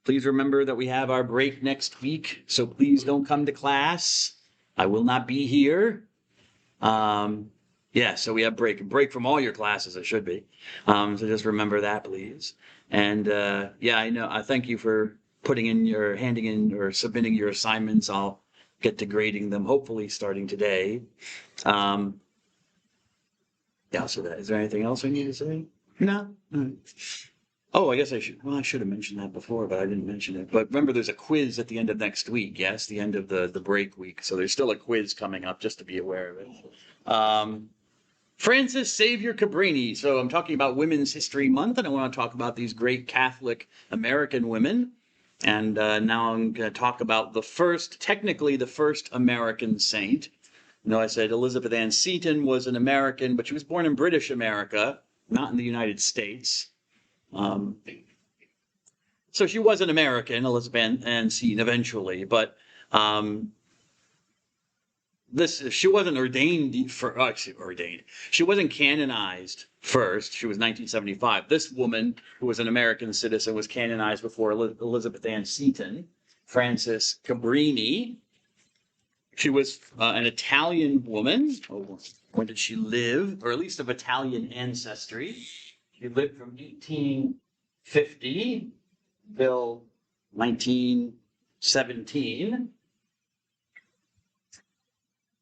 Please remember that we have our break next week, so please don't come to class. I will not be here. Yeah, so we have break from all your classes. It should be. So just remember that, please. And yeah, I know. I thank you for handing in or submitting your assignments. I'll get to grading them hopefully starting today. Yeah, so that is there anything else I need to say? No. Oh, I guess I should. Well, I should have mentioned that before, but I didn't mention it. But remember, there's a quiz at the end of next week. Yes, the end of the break week. So there's still a quiz coming up, just to be aware of it. Frances Xavier Cabrini. So I'm talking about Women's History Month, and I want to talk about these great Catholic American women. And now I'm going to talk about technically the first American saint. You know, I said Elizabeth Ann Seton was an American, but she was born in British America, not in the United States. So she was an American, Elizabeth Ann Seton, eventually, but she wasn't ordained. She wasn't canonized first. She was 1975. This woman, who was an American citizen, was canonized before Elizabeth Ann Seton. Frances Cabrini. She was an Italian woman. Oh, when did she live? Or at least of Italian ancestry. She lived from 1850 till 1917.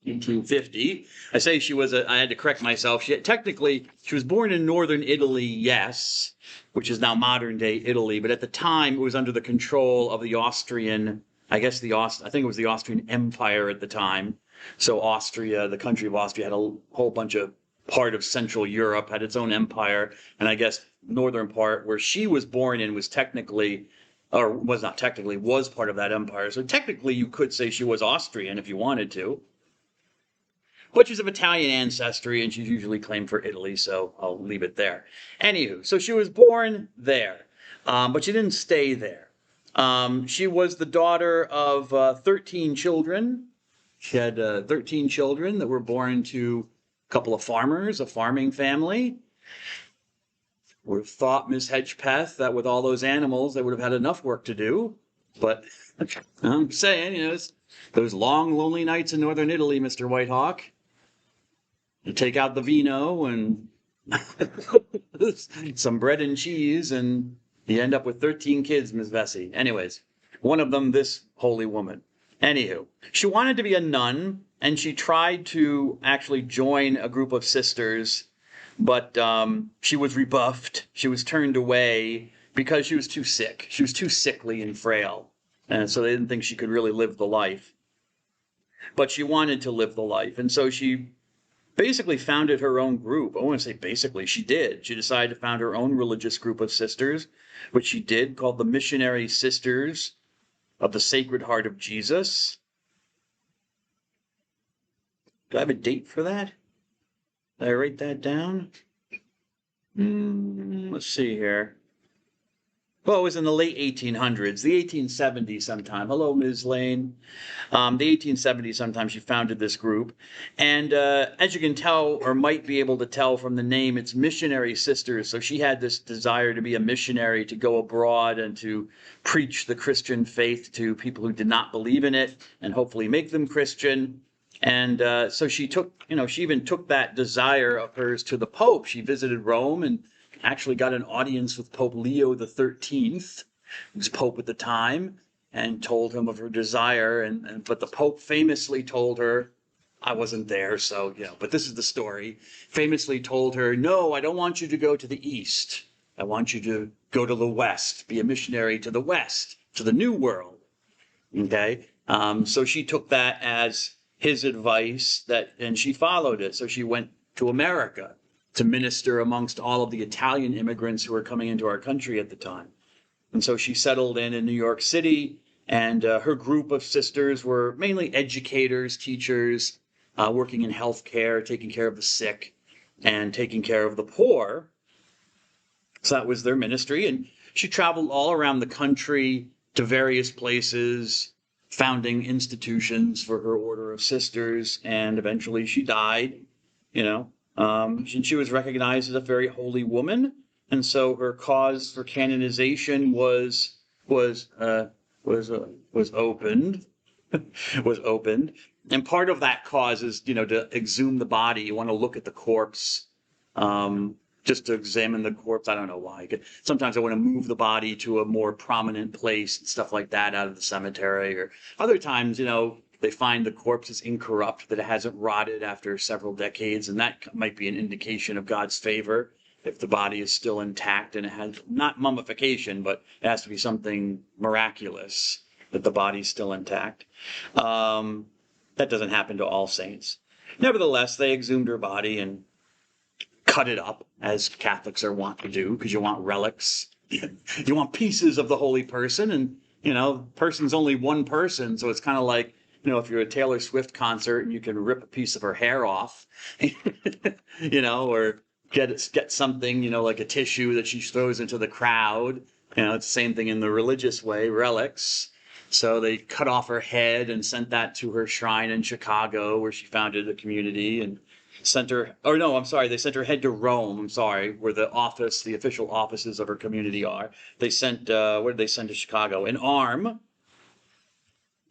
1850. I say she was I had to correct myself. She was born in northern Italy, yes, which is now modern day Italy, but at the time it was under the control of the Austrian, I think it was the Austrian Empire at the time. So Austria, the country of Austria, had a whole bunch of part of Central Europe, had its own empire, and I guess northern part where she was born in was part of that empire. So technically you could say she was Austrian if you wanted to. But she's of Italian ancestry, and she's usually claimed for Italy, so I'll leave it there. Anywho, so she was born there, but she didn't stay there. She was the daughter of 13 children. She had 13 children that were born to a couple of farmers, a farming family. Would have thought, Miss Hedgepeth, that with all those animals, they would have had enough work to do. But I'm saying, those long, lonely nights in northern Italy, Mr. Whitehawk. You take out the vino and some bread and cheese, and you end up with 13 kids, Miss Vesey. Anyways, one of them, this holy woman. Anywho, she wanted to be a nun, and she tried to actually join a group of sisters, but she was rebuffed. She was turned away because she was too sick. She was too sickly and frail, and so they didn't think she could really live the life. But she wanted to live the life, and so she basically founded her own group. I want to say basically, she did. She decided to found her own religious group of sisters, which she did, called the Missionary Sisters of the Sacred Heart of Jesus. Do I have a date for that? Did I write that down? Let's see here. Well, it was in the late 1800s, the 1870s sometime. Hello, Ms. Lane. The 1870s sometime she founded this group. And as you can tell, or might be able to tell from the name, it's Missionary Sisters. So she had this desire to be a missionary, to go abroad and to preach the Christian faith to people who did not believe in it and hopefully make them Christian. And so she even took that desire of hers to the Pope. She visited Rome and actually got an audience with Pope Leo XIII, who was Pope at the time, and told him of her desire. But the Pope famously told her, I wasn't there, so, but this is the story, famously told her, no, I don't want you to go to the East. I want you to go to the West, be a missionary to the West, to the New World. Okay? So she took that as his advice, and she followed it. So she went to America to minister amongst all of the Italian immigrants who were coming into our country at the time. And so she settled in New York City, and her group of sisters were mainly educators, teachers, working in healthcare, taking care of the sick, and taking care of the poor. So that was their ministry. And she traveled all around the country to various places, founding institutions for her order of sisters, and eventually she died, and she was recognized as a very holy woman, and so her cause for canonization was opened, was opened, and part of that cause is, to exhume the body. You want to look at the corpse, just to examine the corpse. I don't know why. Sometimes I want to move the body to a more prominent place and stuff like that out of the cemetery, or other times, they find the corpse is incorrupt, that it hasn't rotted after several decades, and that might be an indication of God's favor. If the body is still intact and it has not mummification, but it has to be something miraculous that the body's still intact. That doesn't happen to all saints. Nevertheless, they exhumed her body and cut it up, as Catholics are wont to do, because you want relics. You want pieces of the holy person, and, person's only one person, so it's kind of like, if you're a Taylor Swift concert and you can rip a piece of her hair off, or get something, like a tissue that she throws into the crowd. It's the same thing in the religious way, relics. So they cut off her head and sent that to her shrine in Chicago, where she founded a community, and sent her, they sent her head to Rome, where the official offices of her community are. They sent, what did they send to Chicago? An arm.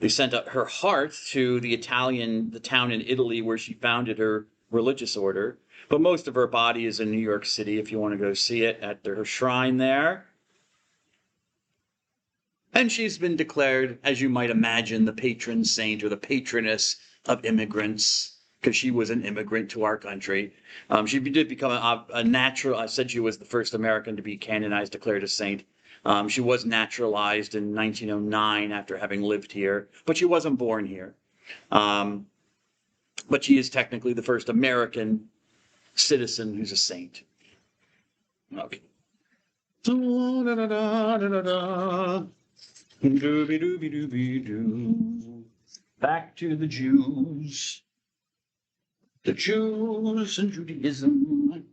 They sent her heart to the town in Italy where she founded her religious order. But most of her body is in New York City, if you want to go see it, at her shrine there. And she's been declared, as you might imagine, the patron saint or the patroness of immigrants, because she was an immigrant to our country. She did become a natural. I said she was the first American to be canonized, declared a saint. She was naturalized in 1909 after having lived here, but she wasn't born here. But she is technically the first American citizen who's a saint. Okay. Back to the Jews. The Jews and Judaism.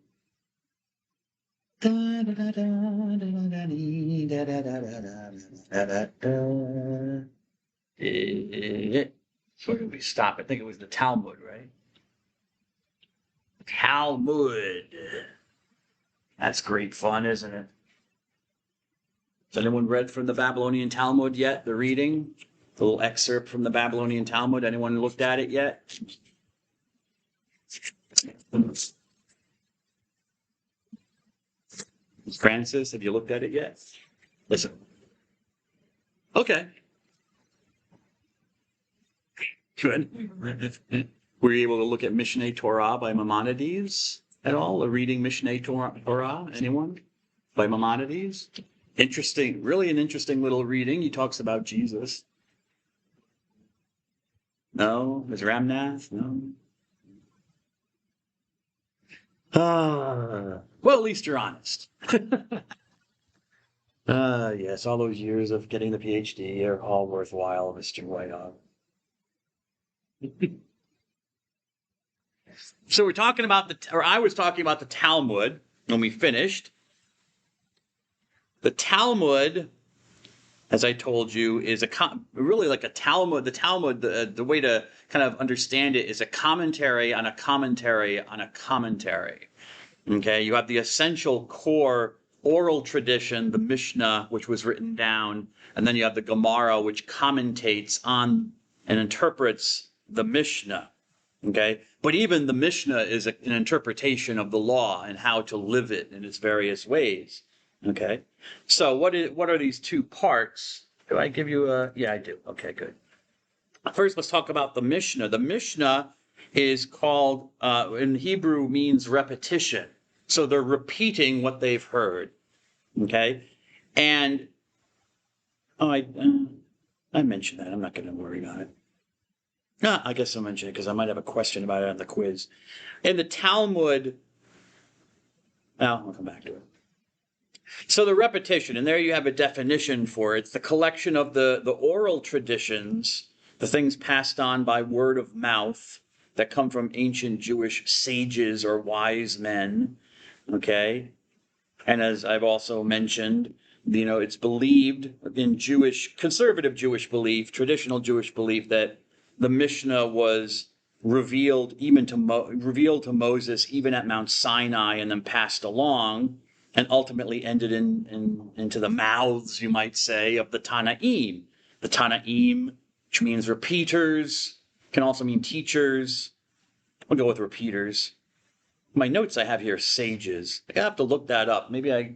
Where did we stop? I think it was the Talmud, right? Talmud. That's great fun, isn't it? Has anyone read from the Babylonian Talmud yet? The reading? The little excerpt from the Babylonian Talmud. Anyone looked at it yet? Francis, have you looked at it yet? Listen. Okay. Good. Were you able to look at Mishneh Torah by Maimonides at all? A reading Mishneh Torah? Anyone? By Maimonides? Interesting. Really an interesting little reading. He talks about Jesus. No? Ms. Ramnath? No? Well, at least you're honest. Yes, all those years of getting the PhD are all worthwhile, Mr. Whitehawk. So we're talking about I was talking about the Talmud when we finished. The Talmud, as I told you, is really like a Talmud. The Talmud, the way to kind of understand it is a commentary on a commentary on a commentary. Okay, you have the essential core oral tradition, the Mishnah, which was written down, and then you have the Gemara, which commentates on and interprets the Mishnah. Okay, but even the Mishnah is an interpretation of the law and how to live it in its various ways. Okay, so what are these two parts? Do I give you a? Yeah, I do. Okay, good. First, let's talk about the Mishnah. The Mishnah is called, in Hebrew, means repetition. So they're repeating what they've heard. Okay, and I mentioned that. I'm not going to worry about it. I guess I'll mention it because I might have a question about it on the quiz. In the Talmud, I'll come back to it. So the repetition, and there you have a definition for it. It's the collection of the oral traditions, the things passed on by word of mouth that come from ancient Jewish sages or wise men. Okay? And as I've also mentioned, it's believed in conservative Jewish belief, traditional Jewish belief, that the Mishnah was revealed to Moses even at Mount Sinai and then passed along. and ultimately ended into the mouths, you might say, of the Tanaim. The Tanaim, which means repeaters, can also mean teachers. We'll go with repeaters. My notes I have here, sages. I have to look that up. Maybe I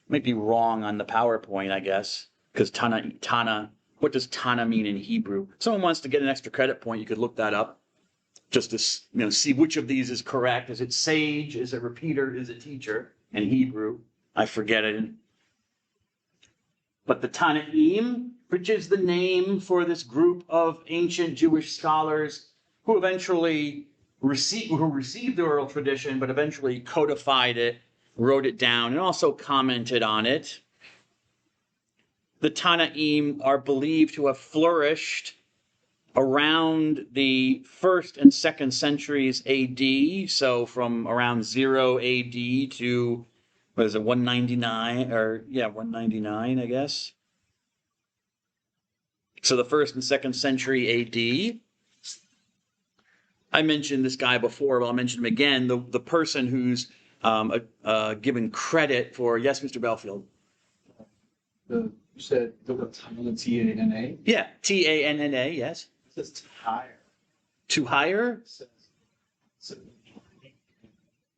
might be wrong on the PowerPoint, I guess, because Tana, what does Tana mean in Hebrew? If someone wants to get an extra credit point, you could look that up, just to see which of these is correct. Is it sage? Is it repeater? Is it teacher? In Hebrew, I forget it. But the Tanaim, which is the name for this group of ancient Jewish scholars who eventually received the oral tradition, but eventually codified it, wrote it down, and also commented on it. The Tanaim are believed to have flourished around the 1st and 2nd centuries AD, so from around 0 AD to, what is it, 199, 199, I guess. So the 1st and 2nd century AD. I mentioned this guy before, but I'll mention him again. The person who's given credit for, yes, Mr. Belfield? You said T-A-N-A? Yeah, T-A-N-N-A, yes. It says higher. To hire? It says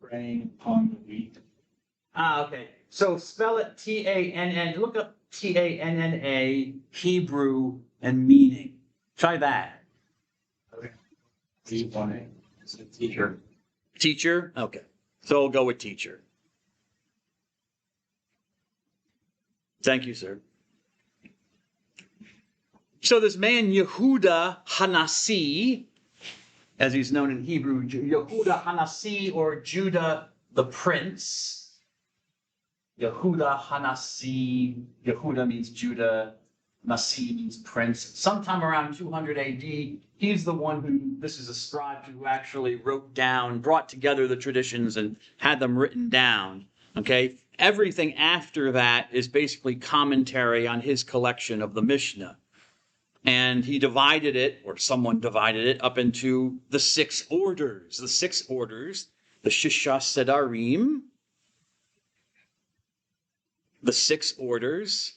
praying upon the weak. Okay. So spell it T-A-N-N. Look up T-A-N-N-A, Hebrew, and meaning. Try that. Okay. T-1-A. It's a teacher. Teacher? Okay. So we'll go with teacher. Thank you, sir. So this man, Yehuda Hanasi, as he's known in Hebrew, Yehuda Hanasi, or Judah the Prince. Yehuda Hanasi. Yehuda means Judah. Nasi means prince. Sometime around 200 AD, he's the one who this is ascribed to, who actually wrote down, brought together the traditions and had them written down. Okay? Everything after that is basically commentary on his collection of the Mishnah. And he divided it, or someone divided it, up into the 6 orders. The 6 orders, the Shisha Sedarim, the 6 orders.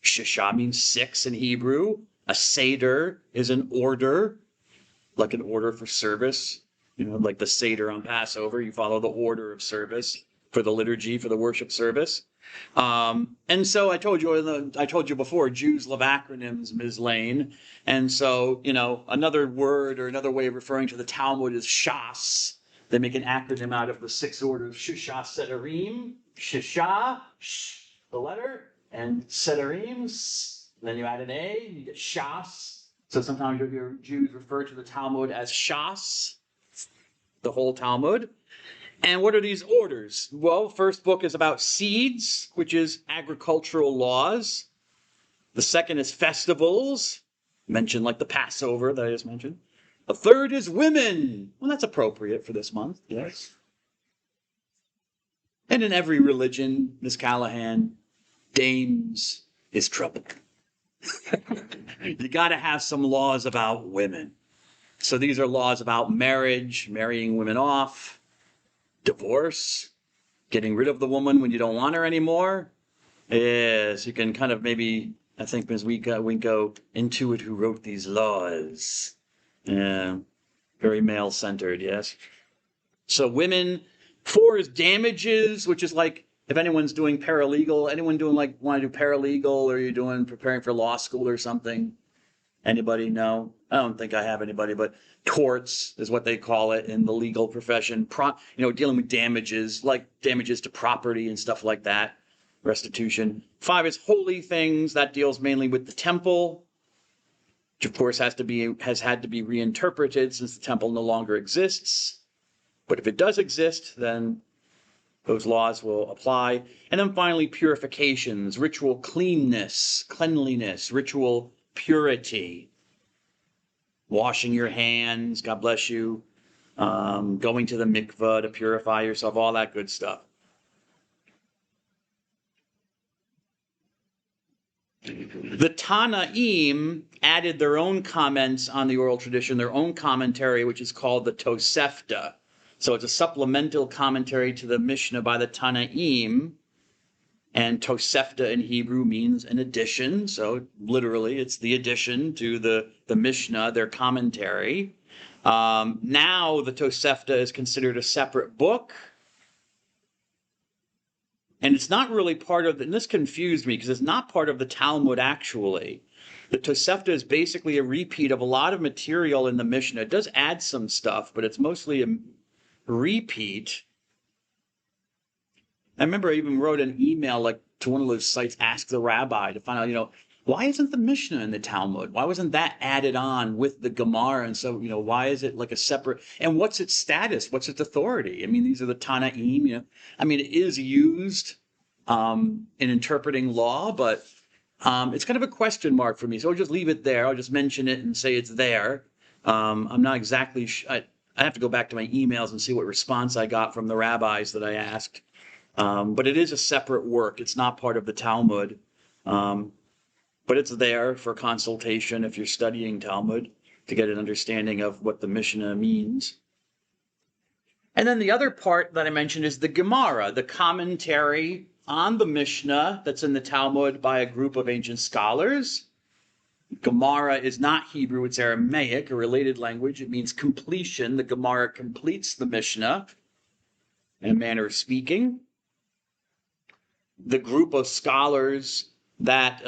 Shisha means 6 in Hebrew. A Seder is an order, like an order for service. You know, like the Seder on Passover, you follow the order of service for the liturgy, for the worship service. And so I told you before, Jews love acronyms, Ms. Lane. And so, another word or another way of referring to the Talmud is Shas. They make an acronym out of the 6 orders, Shisha Sedarim, Shisha, sh, the letter, and Sedarim, and then you add an A, you get Shas. So sometimes you'll hear Jews refer to the Talmud as Shas, the whole Talmud. And what are these orders? Well, first book is about seeds, which is agricultural laws. The second is festivals, mentioned like the Passover that I just mentioned. The third is women. Well, that's appropriate for this month, yes. And in every religion, Ms. Callahan, dames is trouble. You got to have some laws about women. So these are laws about marriage, marrying women off, divorce, getting rid of the woman when you don't want her anymore. Yes, you can kind of maybe, I think Ms. Winko intuit who wrote these laws. Yeah, very male-centered, yes. So women, 4 is damages, which is like, if anyone's doing paralegal, anyone doing want to do paralegal, or you're preparing for law school or something? Anybody? No? I don't think I have anybody, but torts is what they call it in the legal profession. Dealing with damages, like damages to property and stuff like that. Restitution. 5 is holy things. That deals mainly with the temple, which of course has had to be reinterpreted since the temple no longer exists. But if it does exist, then those laws will apply. And then finally, purifications, ritual cleanliness, ritual purity. Washing your hands, God bless you. Going to the mikveh to purify yourself, all that good stuff. The Tanaim added their own comments on the oral tradition, their own commentary, which is called the Tosefta. So it's a supplemental commentary to the Mishnah by the Tanaim. And Tosefta in Hebrew means an addition. So literally, it's the addition to the Mishnah, their commentary. Now the Tosefta is considered a separate book. And it's not really part of, and this confused me because it's not part of the Talmud actually. The Tosefta is basically a repeat of a lot of material in the Mishnah. It does add some stuff, but it's mostly a repeat. I remember I even wrote an email like to one of those sites, Ask the Rabbi, to find out, why isn't the Mishnah in the Talmud? Why wasn't that added on with the Gemara? And so, why is it like a separate, and what's its status? What's its authority? I mean, these are the Tanaim, it is used in interpreting law, but it's kind of a question mark for me. So I'll just leave it there. I'll just mention it and say it's there. I'm not exactly, I have to go back to my emails and see what response I got from the rabbis that I asked. But it is a separate work. It's not part of the Talmud. But it's there for consultation if you're studying Talmud to get an understanding of what the Mishnah means. And then the other part that I mentioned is the Gemara, the commentary on the Mishnah that's in the Talmud by a group of ancient scholars. Gemara is not Hebrew, it's Aramaic, a related language. It means completion. The Gemara completes the Mishnah in a manner of speaking. The group of scholars that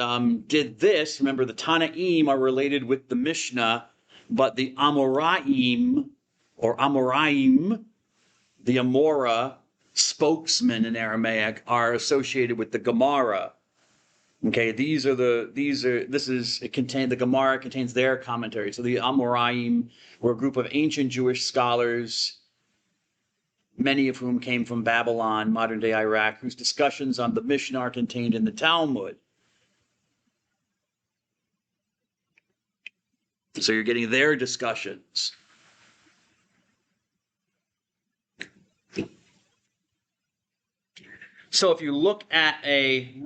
did this, remember the Tanaim are related with the Mishnah, but the Amoraim, or Amoraim, the Amora spokesmen in Aramaic, are associated with the Gemara. Okay, the Gemara contains their commentary. So the Amoraim were a group of ancient Jewish scholars, many of whom came from Babylon, modern-day Iraq, whose discussions on the Mishnah are contained in the Talmud. So you're getting their discussions. So if you look at why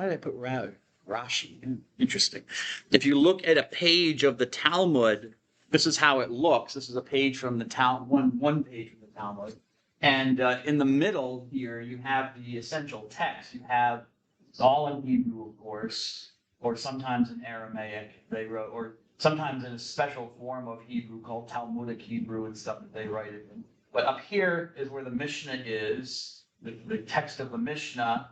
did I put Rashi? Interesting. If you look at a page of the Talmud, this is how it looks. This is a page from the Talmud, one page from the Talmud. And in the middle here, you have the essential text. You have, it's all in Hebrew, of course, or sometimes in Aramaic, they wrote, or sometimes in a special form of Hebrew called Talmudic Hebrew and stuff that they write it in. But up here is where the Mishnah is, the text of the Mishnah,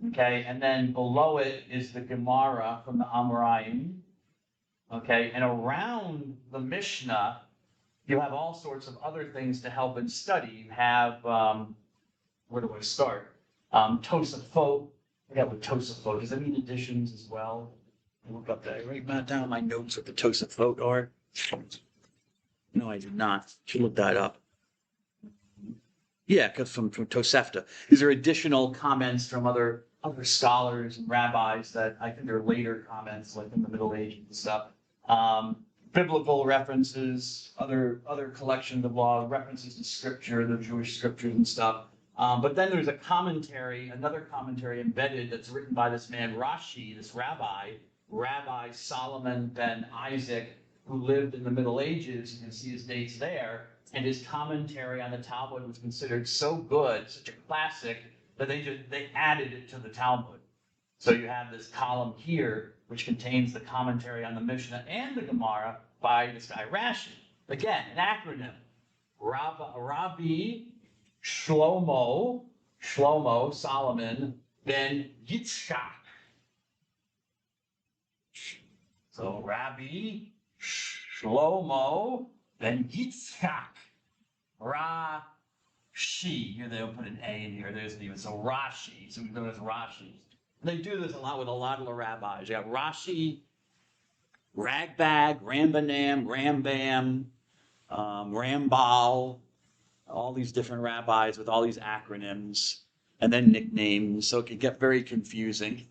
okay? And then below it is the Gemara from the Amoraim, okay? And around the Mishnah, you have all sorts of other things to help in study. You have, where do I start? Tosafot. I forgot what Tosafot. Does that mean additions as well? I look up that. I write down my notes what the Tosafot are. No, I did not. Should look that up. Yeah, because from Tosefta. These are additional comments from other scholars and rabbis that I think are later comments, like in the Middle Ages and stuff. Biblical references, other collections of law, references to scripture, the Jewish scriptures and stuff. But then there's a commentary, another commentary embedded that's written by this man Rashi, this Rabbi Solomon ben Isaac, who lived in the Middle Ages. You can see his dates there. And his commentary on the Talmud was considered so good, such a classic, that they added it to the Talmud. So you have this column here, which contains the commentary on the Mishnah and the Gemara by this guy Rashi. Again, an acronym. Rabbi Shlomo Solomon ben Yitzchak. So Rabbi Shlomo ben Yitzchak. Rashi. Here they'll put an A in here. There isn't even. So Rashi. So we know it's Rashi. They do this a lot with a lot of the rabbis. You got Rashi, Ragbag, Rambanam, Rambam, Rambal, all these different rabbis with all these acronyms and then nicknames. So it can get very confusing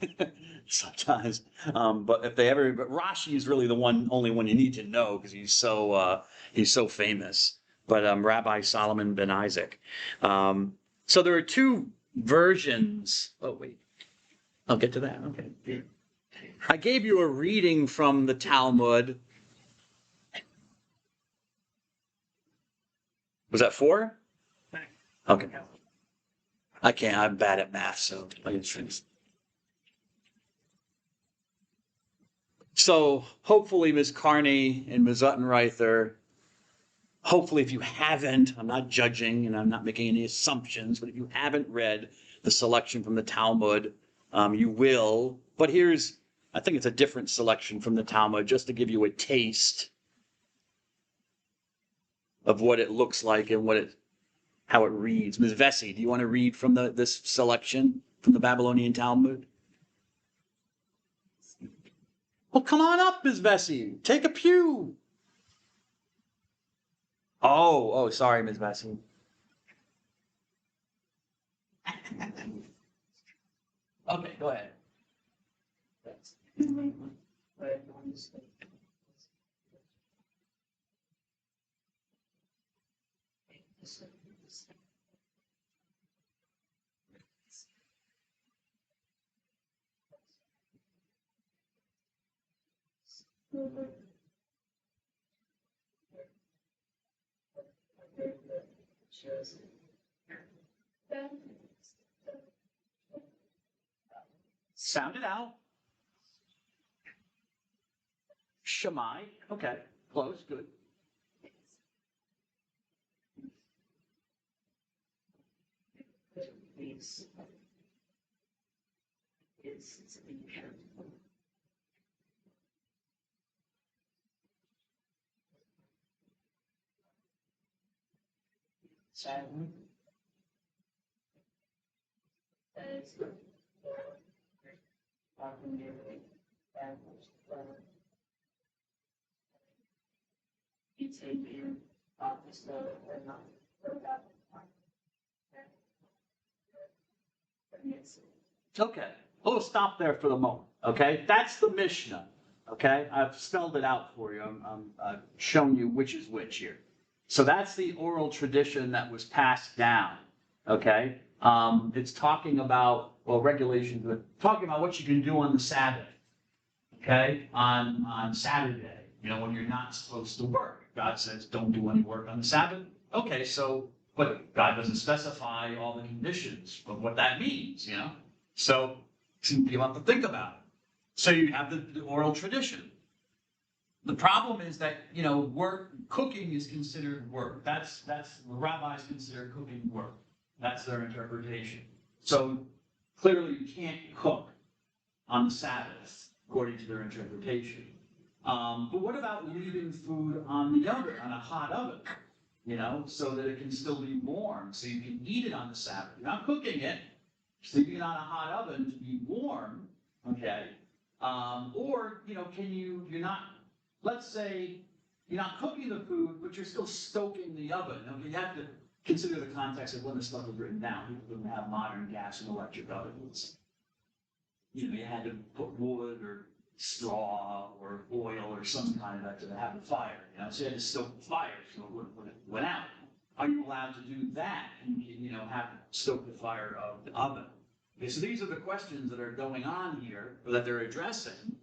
sometimes. But Rashi is really the only one you need to know because he's so famous. But Rabbi Solomon ben Isaac. So there are two versions. Oh wait. I'll get to that. Okay. I gave you a reading from the Talmud. Was that 4? Okay. I can't. I'm bad at math, so I get strings. So hopefully Ms. Carney and Ms. Uttenreither, hopefully if you haven't, I'm not judging and I'm not making any assumptions, but if you haven't read the selection from the Talmud, you will. But I think it's a different selection from the Talmud, just to give you a taste of what it looks like and how it reads. Ms. Vesey, do you want to read from this selection from the Babylonian Talmud? Well, come on up, Ms. Vesey. Take a pew. Oh, sorry, Ms. Vesey. Okay, go ahead. Sound it out. Shammai. Okay, close, good. Okay, we'll stop there for the moment. Okay, that's the Mishnah. Okay, I've spelled it out for you. I've shown you which is which here. So that's the oral tradition that was passed down. Okay, it's talking about regulations, but talking about what you can do on the Sabbath. Okay, on Saturday, when you're not supposed to work. God says don't do any work on the Sabbath. Okay, but God doesn't specify all the conditions of what that means. So you have to think about it. So you have the oral tradition. The problem is that cooking is considered work. That's the rabbis consider cooking work. That's their interpretation. So clearly you can't cook on the Sabbath according to their interpretation. But what about leaving food on the oven, on a hot oven? So that it can still be warm, so you can eat it on the Sabbath. You're not cooking it, so leaving it on a hot oven to be warm, okay? Or, you're not, let's say, you're not cooking the food, but you're still stoking the oven. Okay, you have to consider the context of when the stuff was written down. People didn't have modern gas and electric ovens. You had to put wood or straw or oil or some kind of that to have the fire. So you had to stoke the fire so it went out. Are you allowed to do that? Have to stoke the fire of the oven. Okay, so these are the questions that are going on here, or that they're addressing.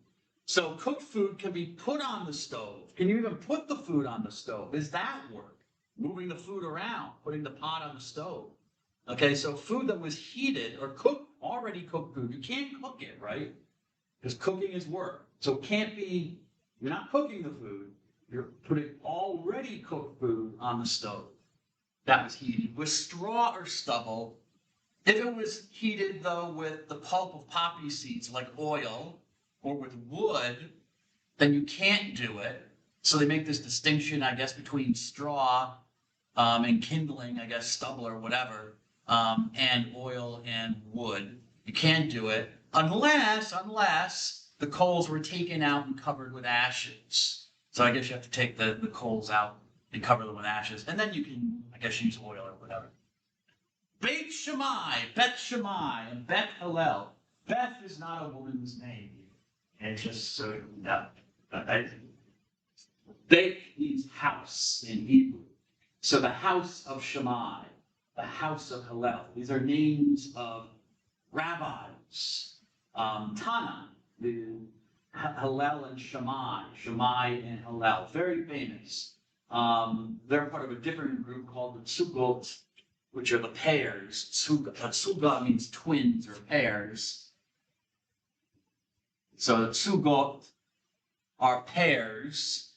So cooked food can be put on the stove. Can you even put the food on the stove? Is that work? Moving the food around, putting the pot on the stove. Okay, so food that was heated or cooked, already cooked food, you can't cook it, right? Because cooking is work. So it can't be, you're not cooking the food, you're putting already cooked food on the stove. That was heated. With straw or stubble, if it was heated, though, with the pulp of poppy seeds, like oil, or with wood, then you can't do it. So they make this distinction, I guess, between straw and kindling, I guess, stubble or whatever, and oil and wood. You can't do it unless the coals were taken out and covered with ashes. So I guess you have to take the coals out and cover them with ashes, and then you can, I guess, use oil or whatever. Beit Shammai, Beth Shammai, and Beth Hillel. Beth is not a woman's name. It's just so you know. Beit means house in Hebrew. So the house of Shammai, the house of Hillel. These are names of rabbis. Tana, the Hillel and Shammai and Hillel, very famous. They're part of a different group called the Tsugot, which are the pairs. Tsuga means twins or pairs. So the Tsugot are pairs,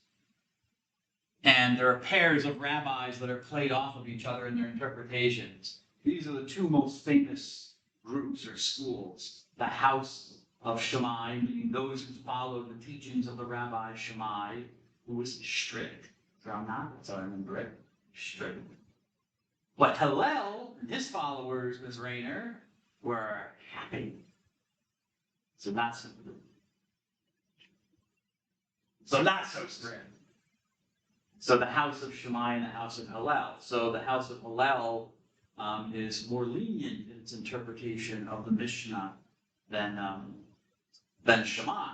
and there are pairs of rabbis that are played off of each other in their interpretations. These are the two most famous groups or schools. The House of Shammai, meaning those who followed the teachings of the Rabbi Shammai, who was strict. That's how I remember it. Strict. But Hillel and his followers, Ms. Rayner, were happy. So not so strict. So the house of Shammai and the house of Hillel. So the house of Hillel is more lenient in its interpretation of the Mishnah than Shammai.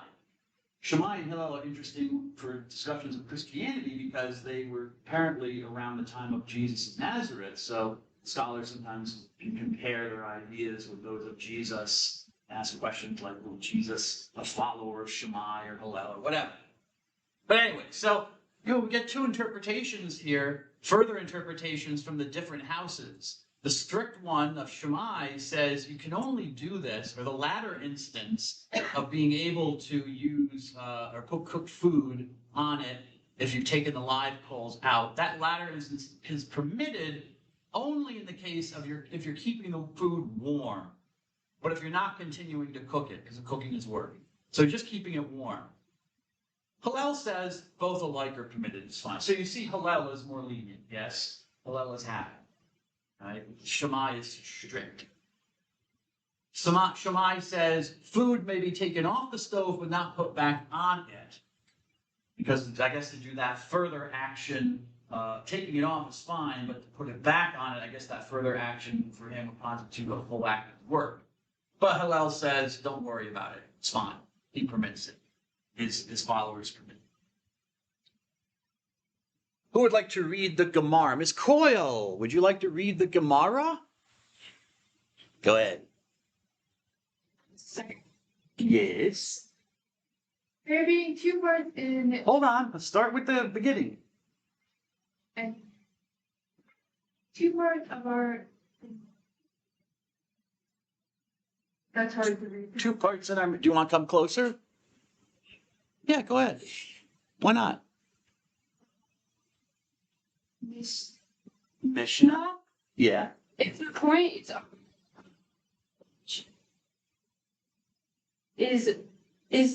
Shammai and Hillel are interesting for discussions of Christianity because they were apparently around the time of Jesus of Nazareth. So scholars sometimes can compare their ideas with those of Jesus, ask questions like, was Jesus a follower of Shammai or Hillel or whatever? But anyway, so we get two interpretations here, further interpretations from the different houses. The strict one of Shammai says you can only do this, or the latter instance of being able to use or put cooked food on it if you've taken the live coals out. That latter instance is permitted only in the case of if you're keeping the food warm, but if you're not continuing to cook it, because the cooking is work. So just keeping it warm. Hillel says both alike are permitted, it's fine. So you see Hillel is more lenient, yes? Hillel is happy. Right? Shammai is strict. Shammai says food may be taken off the stove but not put back on it. Because I guess to do that further action, taking it off is fine, but to put it back on it, I guess that further action for him would constitute a full act of work. But Hillel says, don't worry about it. It's fine. He permits it. His followers permit it. Who would like to read the Gemara? Ms. Coyle, would you like to read the Gemara? Go ahead. Sorry. Yes. There being two parts in. Hold on. Let's start with the beginning. And two parts of our. That's hard to read. Two parts in our. Do you want to come closer? Yeah, go ahead. Why not? Mishnah? Yeah. If the point is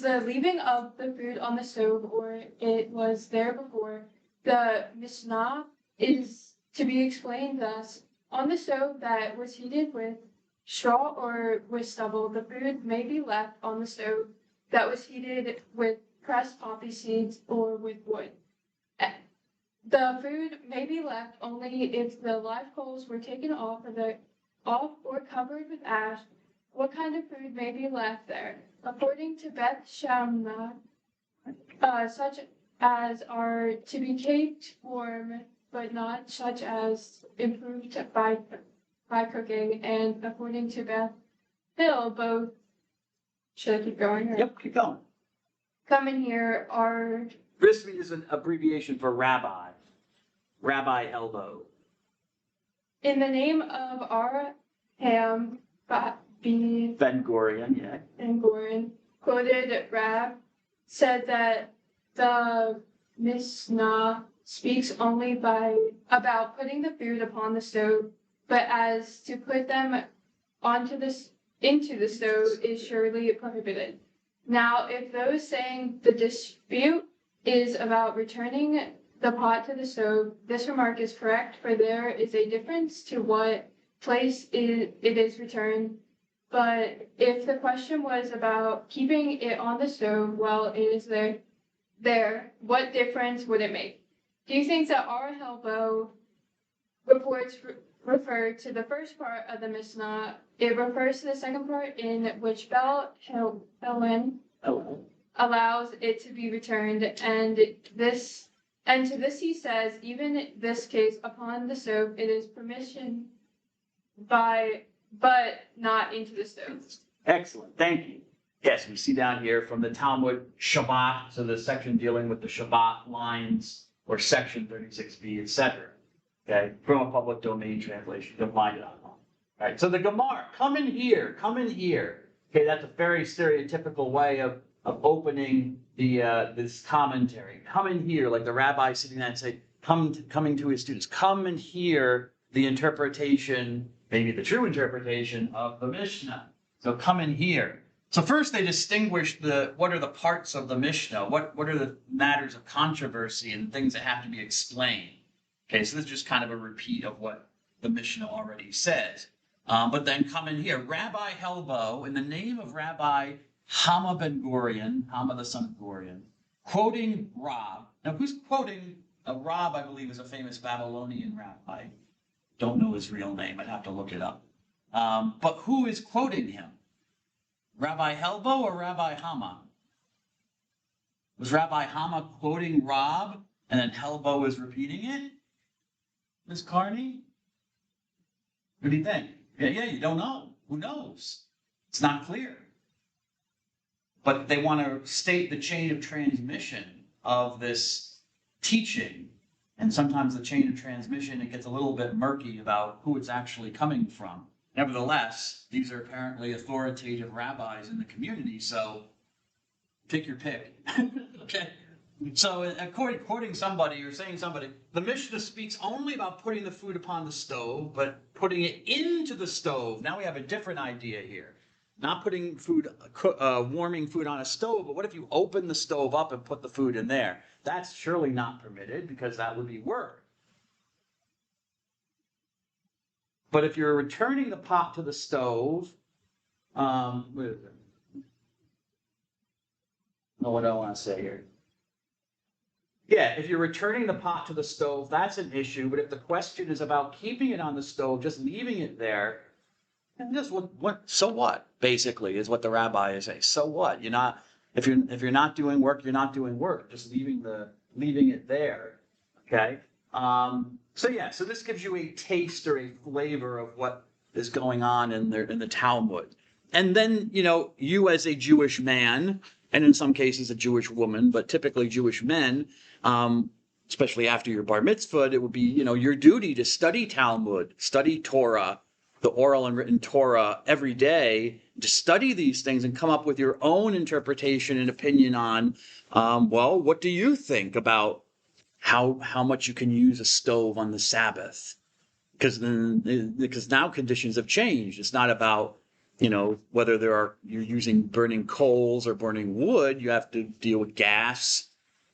the leaving of the food on the stove or it was there before, the Mishnah is to be explained thus. On the stove that was heated with straw or with stubble, the food may be left on the stove that was heated with pressed poppy seeds or with wood. The food may be left only if the live coals were taken off or covered with ash. What kind of food may be left there? According to Beth Shammah, such as are to be kept warm, but not such as improved by cooking. And according to Beth Hill, both. Should I keep going? Or? Yep, keep going. Come in here are. Brisby is an abbreviation for rabbi. Rabbi elbow. In the name of our Ham, Ben Gurion, yeah. and Gorin, quoted Rab, said that the Mishnah speaks only about putting the food upon the stove, but as to put them into the stove is surely prohibited. Now, if those saying the dispute is about returning the pot to the stove, this remark is correct, for there is a difference to what place it is returned. But if the question was about keeping it on the stove while it is there, what difference would it make? Do you think that our Helbo reports refer to the first part of the Mishnah? It refers to the second part in which Helen allows it to be returned, and to this he says, even in this case, upon the stove, it is permission but not into the stove. Excellent, thank you. Yes, we see down here from the Talmud Shabbat, so the section dealing with the Shabbat lines or section 36b, etc. Okay, from a public domain translation. You'll find it online. All right, so the Gemara, come in here, come in here. Okay, that's a very stereotypical way of opening the this commentary. Come in here, like the rabbi sitting there and say, coming to his students, come and hear the interpretation, maybe the true interpretation of the Mishnah. So come in here. So first they distinguish what are the parts of the Mishnah, what are the matters of controversy and things that have to be explained. Okay, so this is just kind of a repeat of what the Mishnah already says. But then come in here. Rabbi Helbo, in the name of Rabbi Hama ben Gurion, Hama the son of Gurion, quoting Rab. Now who's quoting Rab, I believe, is a famous Babylonian rabbi. Don't know his real name. I'd have to look it up. But who is quoting him? Rabbi Helbo or Rabbi Hama? Was Rabbi Hama quoting Rab and then Helbo is repeating it? Ms. Carney? What do you think? Yeah, you don't know. Who knows? It's not clear. But they want to state the chain of transmission of this teaching. And sometimes the chain of transmission, it gets a little bit murky about who it's actually coming from. Nevertheless, these are apparently authoritative rabbis in the community, so pick your pick. Okay? So quoting somebody or saying somebody, the Mishnah speaks only about putting the food upon the stove, but putting it into the stove. Now we have a different idea here. Not putting food, warming food on a stove, but what if you open the stove up and put the food in there? That's surely not permitted because that would be work. But if you're returning the pot to the stove, what is it? No, what do I want to say here? Yeah, if you're returning the pot to the stove, that's an issue. But if the question is about keeping it on the stove, just leaving it there, and just so what? Basically, is what the rabbi is saying. So what? If you're not doing work, you're not doing work. Just leaving it there. Okay. So this gives you a taste or a flavor of what is going on in the Talmud. And then, you as a Jewish man, and in some cases a Jewish woman, but typically Jewish men, especially after your bar mitzvah, it would be, your duty to study Talmud, study Torah, the oral and written Torah every day, to study these things and come up with your own interpretation and opinion on, what do you think about how much you can use a stove on the Sabbath? Because now conditions have changed. It's not about, whether you're using burning coals or burning wood. You have to deal with gas.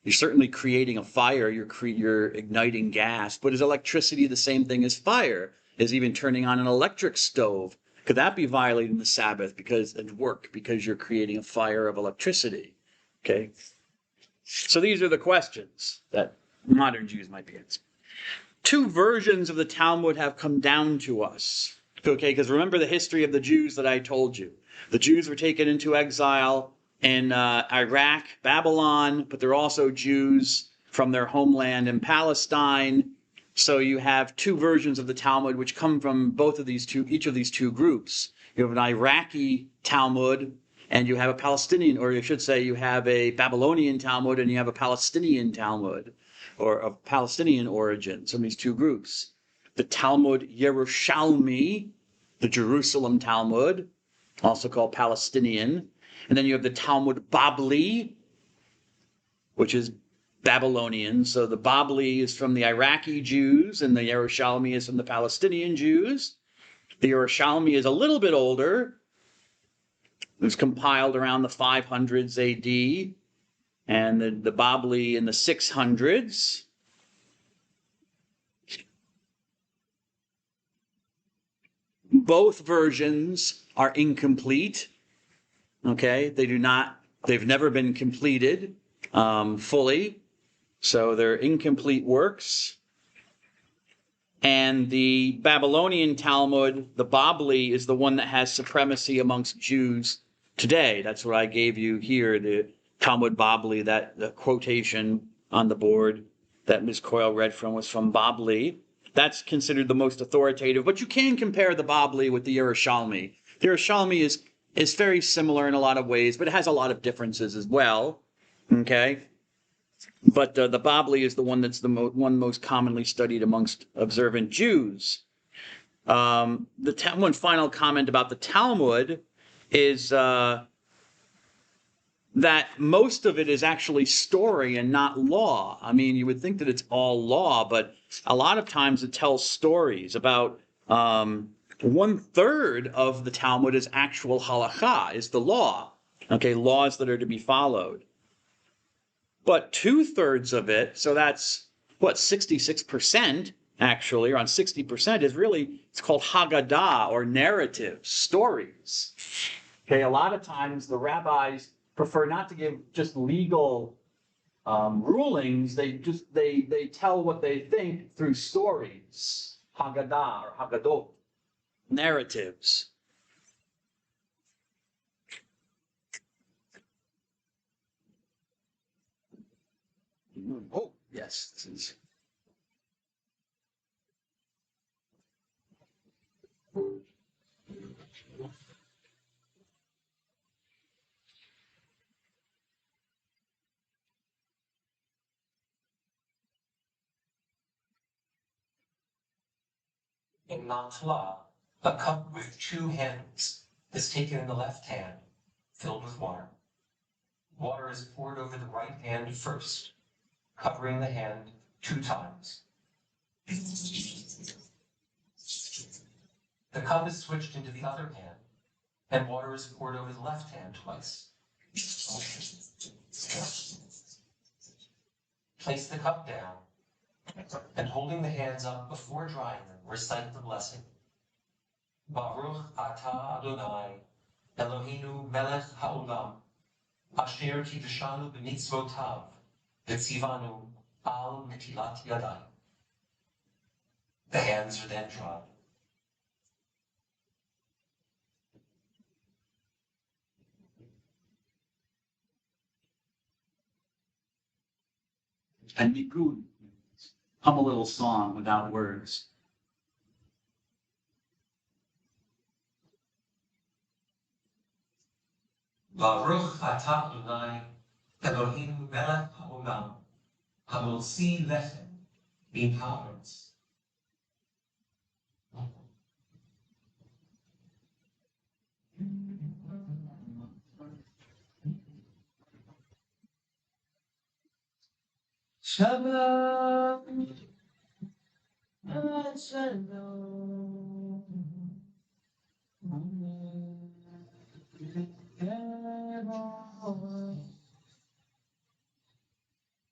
You're certainly creating a fire. You're igniting gas. But is electricity the same thing as fire? Is even turning on an electric stove, could that be violating the Sabbath because you're creating a fire of electricity? Okay. So these are the questions that modern Jews might be asking. Two versions of the Talmud have come down to us. Okay, because remember the history of the Jews that I told you. The Jews were taken into exile in Iraq, Babylon, but they're also Jews from their homeland in Palestine. So you have two versions of the Talmud which come from each of these two groups. You have an Iraqi Talmud and you have a Palestinian, or you should say you have a Babylonian Talmud and you have a Palestinian Talmud, or of Palestinian origin, from these two groups. The Talmud Yerushalmi, the Jerusalem Talmud, also called Palestinian. And then you have the Talmud Babli, which is Babylonian. So the Babli is from the Iraqi Jews and the Yerushalmi is from the Palestinian Jews. The Yerushalmi is a little bit older. It was compiled around the 500s AD, and the Babli in the 600s. Both versions are incomplete. Okay, they've never been completed fully. So they're incomplete works. And the Babylonian Talmud, the Babli, is the one that has supremacy amongst Jews today. That's what I gave you here, the Talmud Babli, the quotation on the board that Ms. Coyle read from was from Babli. That's considered the most authoritative, but you can compare the Babli with the Yerushalmi. The Yerushalmi is very similar in a lot of ways, but it has a lot of differences as well. Okay? But the Babli is the one that's the one most commonly studied amongst observant Jews. One final comment about the Talmud is that most of it is actually story and not law. I mean, you would think that it's all law, but a lot of times it tells stories. About 1/3 of the Talmud is actual halakha, is the law. Okay, laws that are to be followed. But 2/3 of it, so that's what, 66%, actually, around 60%, is really, it's called Haggadah, or narratives, stories. Okay, a lot of times the rabbis prefer not to give just legal rulings. They tell what they think through stories, Haggadah or Haggadot, narratives. Oh, yes, this is. In Mantla, a cup with 2 handles is taken in the left hand, filled with water. Water is poured over the right hand first, covering the hand 2 times. The cup is switched into the other hand, and water is poured over the left hand twice. Place the cup down, and holding the hands up before drying them, recite the blessing. Baruch atah Adonai, Eloheinu melech haolam, asher kiddushanu b'mitzvotav, v'tzivanu al netilat yadayim. The hands are then dried. And nigun, hum a little song without words. Baruch atah Adonai, Eloheinu melech haolam, hamotzi lechem min haaretz. Shabbat Shalom.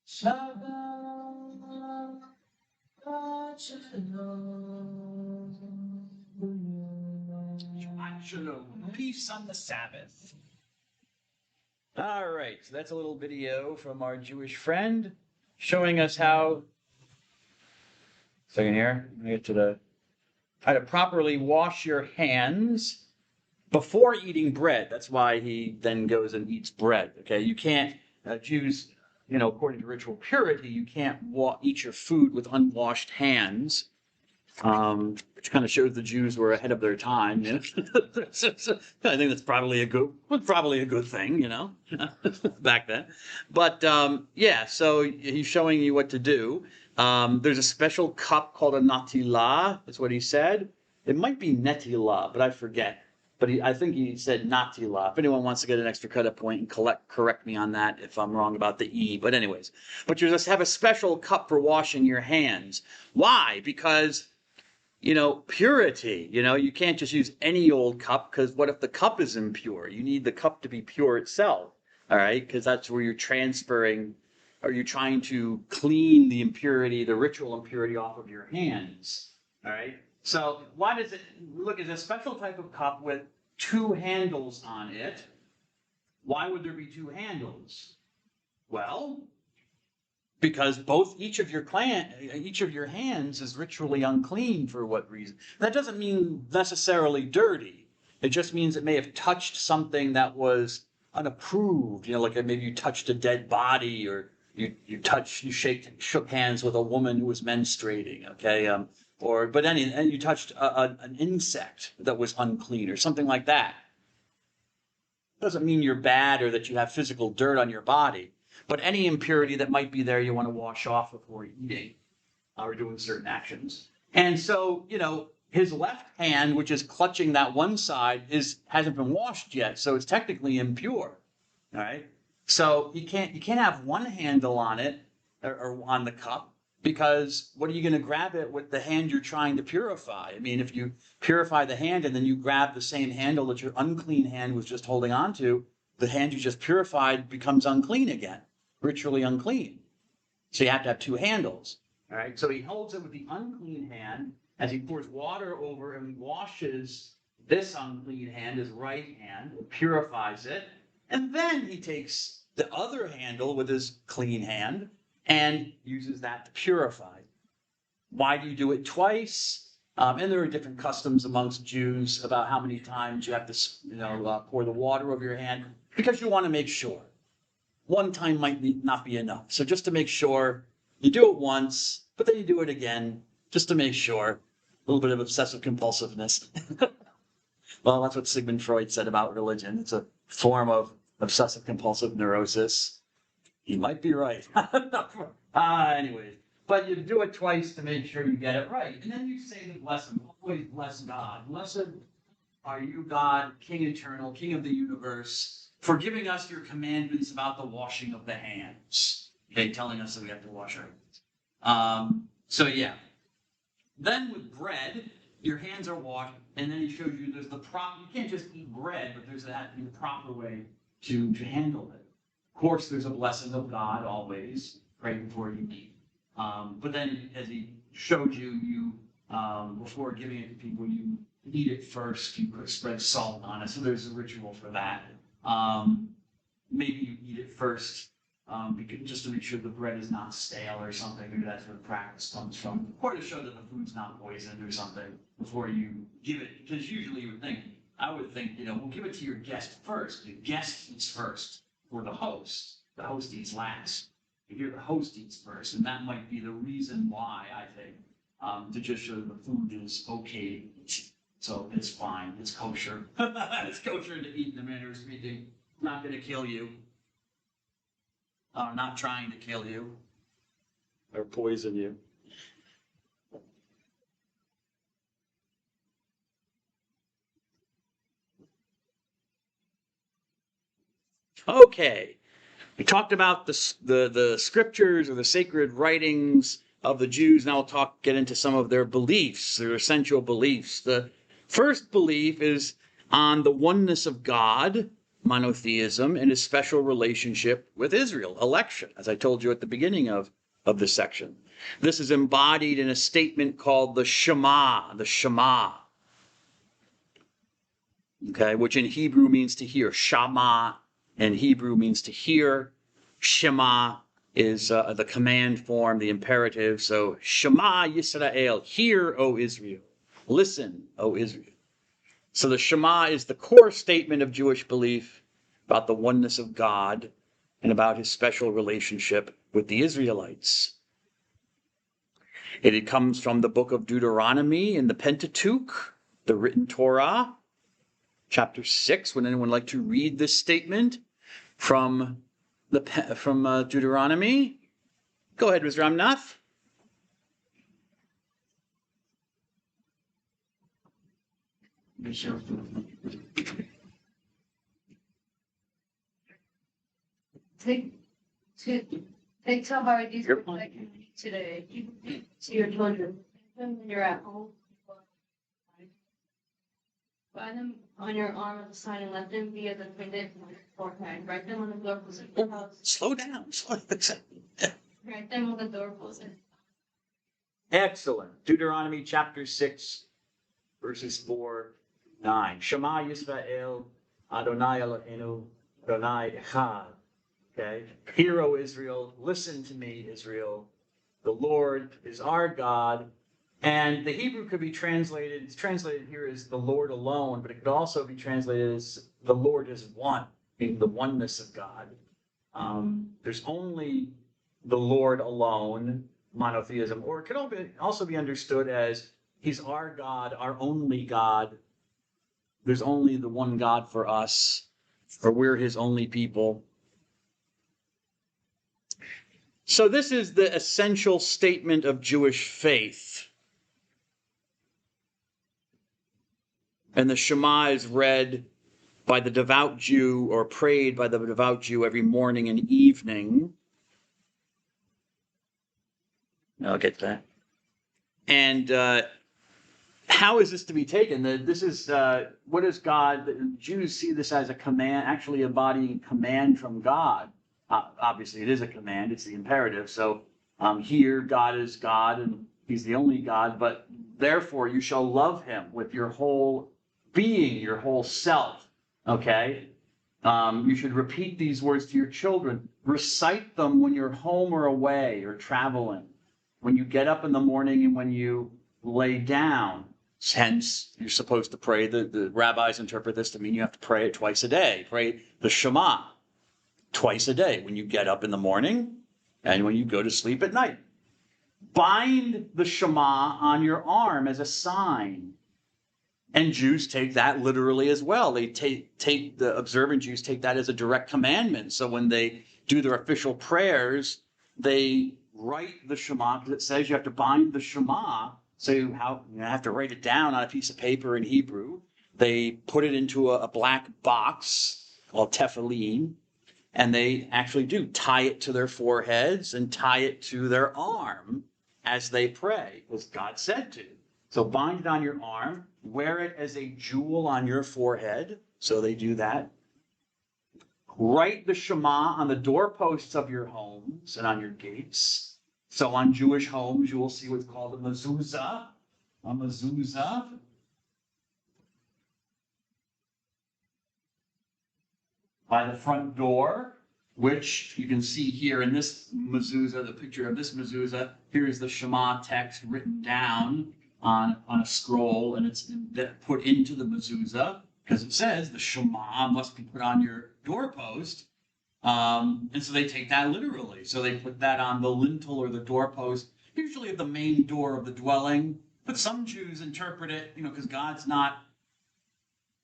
Shabbat Shalom. Peace on the Sabbath. All right, so that's a little video from our Jewish friend showing us how. Second here, I'm gonna get to how to properly wash your hands before eating bread. That's why he then goes and eats bread. Okay, you can't, Jews, according to ritual purity, you can't eat your food with unwashed hands. Which kind of shows the Jews were ahead of their time. I think that's probably a good thing, back then. But yeah, so he's showing you what to do. There's a special cup called a natilah. That's what he said. It might be netilah, but I forget. But I think he said natilah. If anyone wants to get an extra credit point and correct me on that if I'm wrong about the E. But anyways, but you just have a special cup for washing your hands. Why? Because purity, you can't just use any old cup, because what if the cup is impure? You need the cup to be pure itself, all right? Because that's where you're transferring, or you're trying to clean the impurity, the ritual impurity off of your hands, all right? So why does it, look, it's a special type of cup with 2 handles on it. Why would there be 2 handles? Well, because each of your hands is ritually unclean. For what reason? That doesn't mean necessarily dirty. It just means it may have touched something that was unapproved. Like maybe you touched a dead body, or you shook hands with a woman who was menstruating. Okay, and you touched an insect that was unclean, or something like that. Doesn't mean you're bad or that you have physical dirt on your body. But any impurity that might be there, you want to wash off before eating or doing certain actions. And so, his left hand, which is clutching that one side, hasn't been washed yet, so it's technically impure. All right. So you can't have one handle on it or on the cup, because what are you going to grab it with the hand you're trying to purify? I mean, if you purify the hand and then you grab the same handle that your unclean hand was just holding on to, the hand you just purified becomes unclean again, ritually unclean. So you have to have two handles. All right. So he holds it with the unclean hand as he pours water over and washes this unclean hand, his right hand, purifies it. And then he takes the other handle with his clean hand and uses that to purify. Why do you do it twice? And there are different customs amongst Jews about how many times you have to, pour the water over your hand, because you want to make sure. One time might not be enough. So just to make sure, you do it once, but then you do it again, just to make sure. A little bit of obsessive compulsiveness. Well, that's what Sigmund Freud said about religion. It's a form of obsessive compulsive neurosis. He might be right. Anyways, but you do it twice to make sure you get it right. And then you say the blessing. Always bless God. Blessed are you, God, King eternal, King of the universe, for giving us your commandments about the washing of the hands. Okay, telling us that we have to wash our hands. Then with bread, your hands are washed, and then he shows you there's the proper. You can't just eat bread, but there's that the proper way to handle it. Of course, there's a blessing of God always, right before you eat. But then, as he showed you, before giving it to people, you eat it first. You spread salt on it, so there's a ritual for that. Maybe you eat it first. Just to make sure the bread is not stale or something. Maybe that's where the practice comes from. Or to show that the food's not poisoned or something before you give it. Because usually I would think, we'll give it to your guest first. The guest eats first, or the host. The host eats last. Here the host eats first, and that might be the reason why, I think, to just show that the food is okay to eat. So it's fine. It's kosher. It's kosher to eat in the manner of speaking. Not going to kill you. Not trying to kill you or poison you. Okay, we talked about the scriptures or the sacred writings of the Jews. Now we'll get into some of their beliefs, their essential beliefs. The first belief is on the oneness of God, monotheism, and his special relationship with Israel, election, as I told you at the beginning of this section. This is embodied in a statement called the Shema, okay, which in Hebrew means to hear. Shama in Hebrew means to hear. Shema is the command form, the imperative. So Shema Yisrael, hear, O Israel. Listen, O Israel. So the Shema is the core statement of Jewish belief about the oneness of God and about his special relationship with the Israelites. It comes from the book of Deuteronomy in the Pentateuch, the written Torah, chapter 6. Would anyone like to read this statement from Deuteronomy? Go ahead, Ms. Ramnath. Take to heart these words I command today to your children. When you're at home, bind them on your arm as a sign, and let them be as a pendant on your forehead. Write them on the doorposts of your house. Slow down. Write them on the doorposts. Excellent. Deuteronomy chapter 6, verses 4-9. Shema Yisrael, Adonai Eloheinu, Adonai Echad. Okay. Hear, O Israel, listen to me, Israel. The Lord is our God. And the Hebrew could be it's translated here as the Lord alone, but it could also be translated as the Lord is one, meaning the oneness of God. There's only the Lord alone, monotheism, or it could also be understood as he's our God, our only God. There's only the one God for us, or we're his only people. So this is the essential statement of Jewish faith. And the Shema is read by the devout Jew or prayed by the devout Jew every morning and evening. I'll get to that. And how is this to be taken? This is, what is God? The Jews see this as a command, actually embodying command from God. Obviously, it is a command. It's the imperative. So here, God is God, and he's the only God. But therefore, you shall love him with your whole being, your whole self. Okay? You should repeat these words to your children. Recite them when you're home or away or traveling. When you get up in the morning and when you lay down. Hence, you're supposed to pray. The rabbis interpret this to mean you have to pray it twice a day. Pray the Shema twice a day, when you get up in the morning and when you go to sleep at night. Bind the Shema on your arm as a sign. And Jews take that literally as well. They take the observant Jews take that as a direct commandment. So when they do their official prayers, they write the Shema, because it says you have to bind the Shema. So you have to write it down on a piece of paper in Hebrew. They put it into a black box called tefillin, and they actually do tie it to their foreheads and tie it to their arm as they pray, as God said to. So bind it on your arm, wear it as a jewel on your forehead. So they do that. Write the Shema on the doorposts of your homes and on your gates. So on Jewish homes, you will see what's called a mezuzah. A mezuzah. By the front door, which you can see here in this mezuzah, the picture of this mezuzah. Here is the Shema text written down on a scroll, and it's put into the mezuzah, because it says the Shema must be put on your doorpost. And so they take that literally. So they put that on the lintel or the doorpost, usually at the main door of the dwelling. But some Jews interpret it, because God's not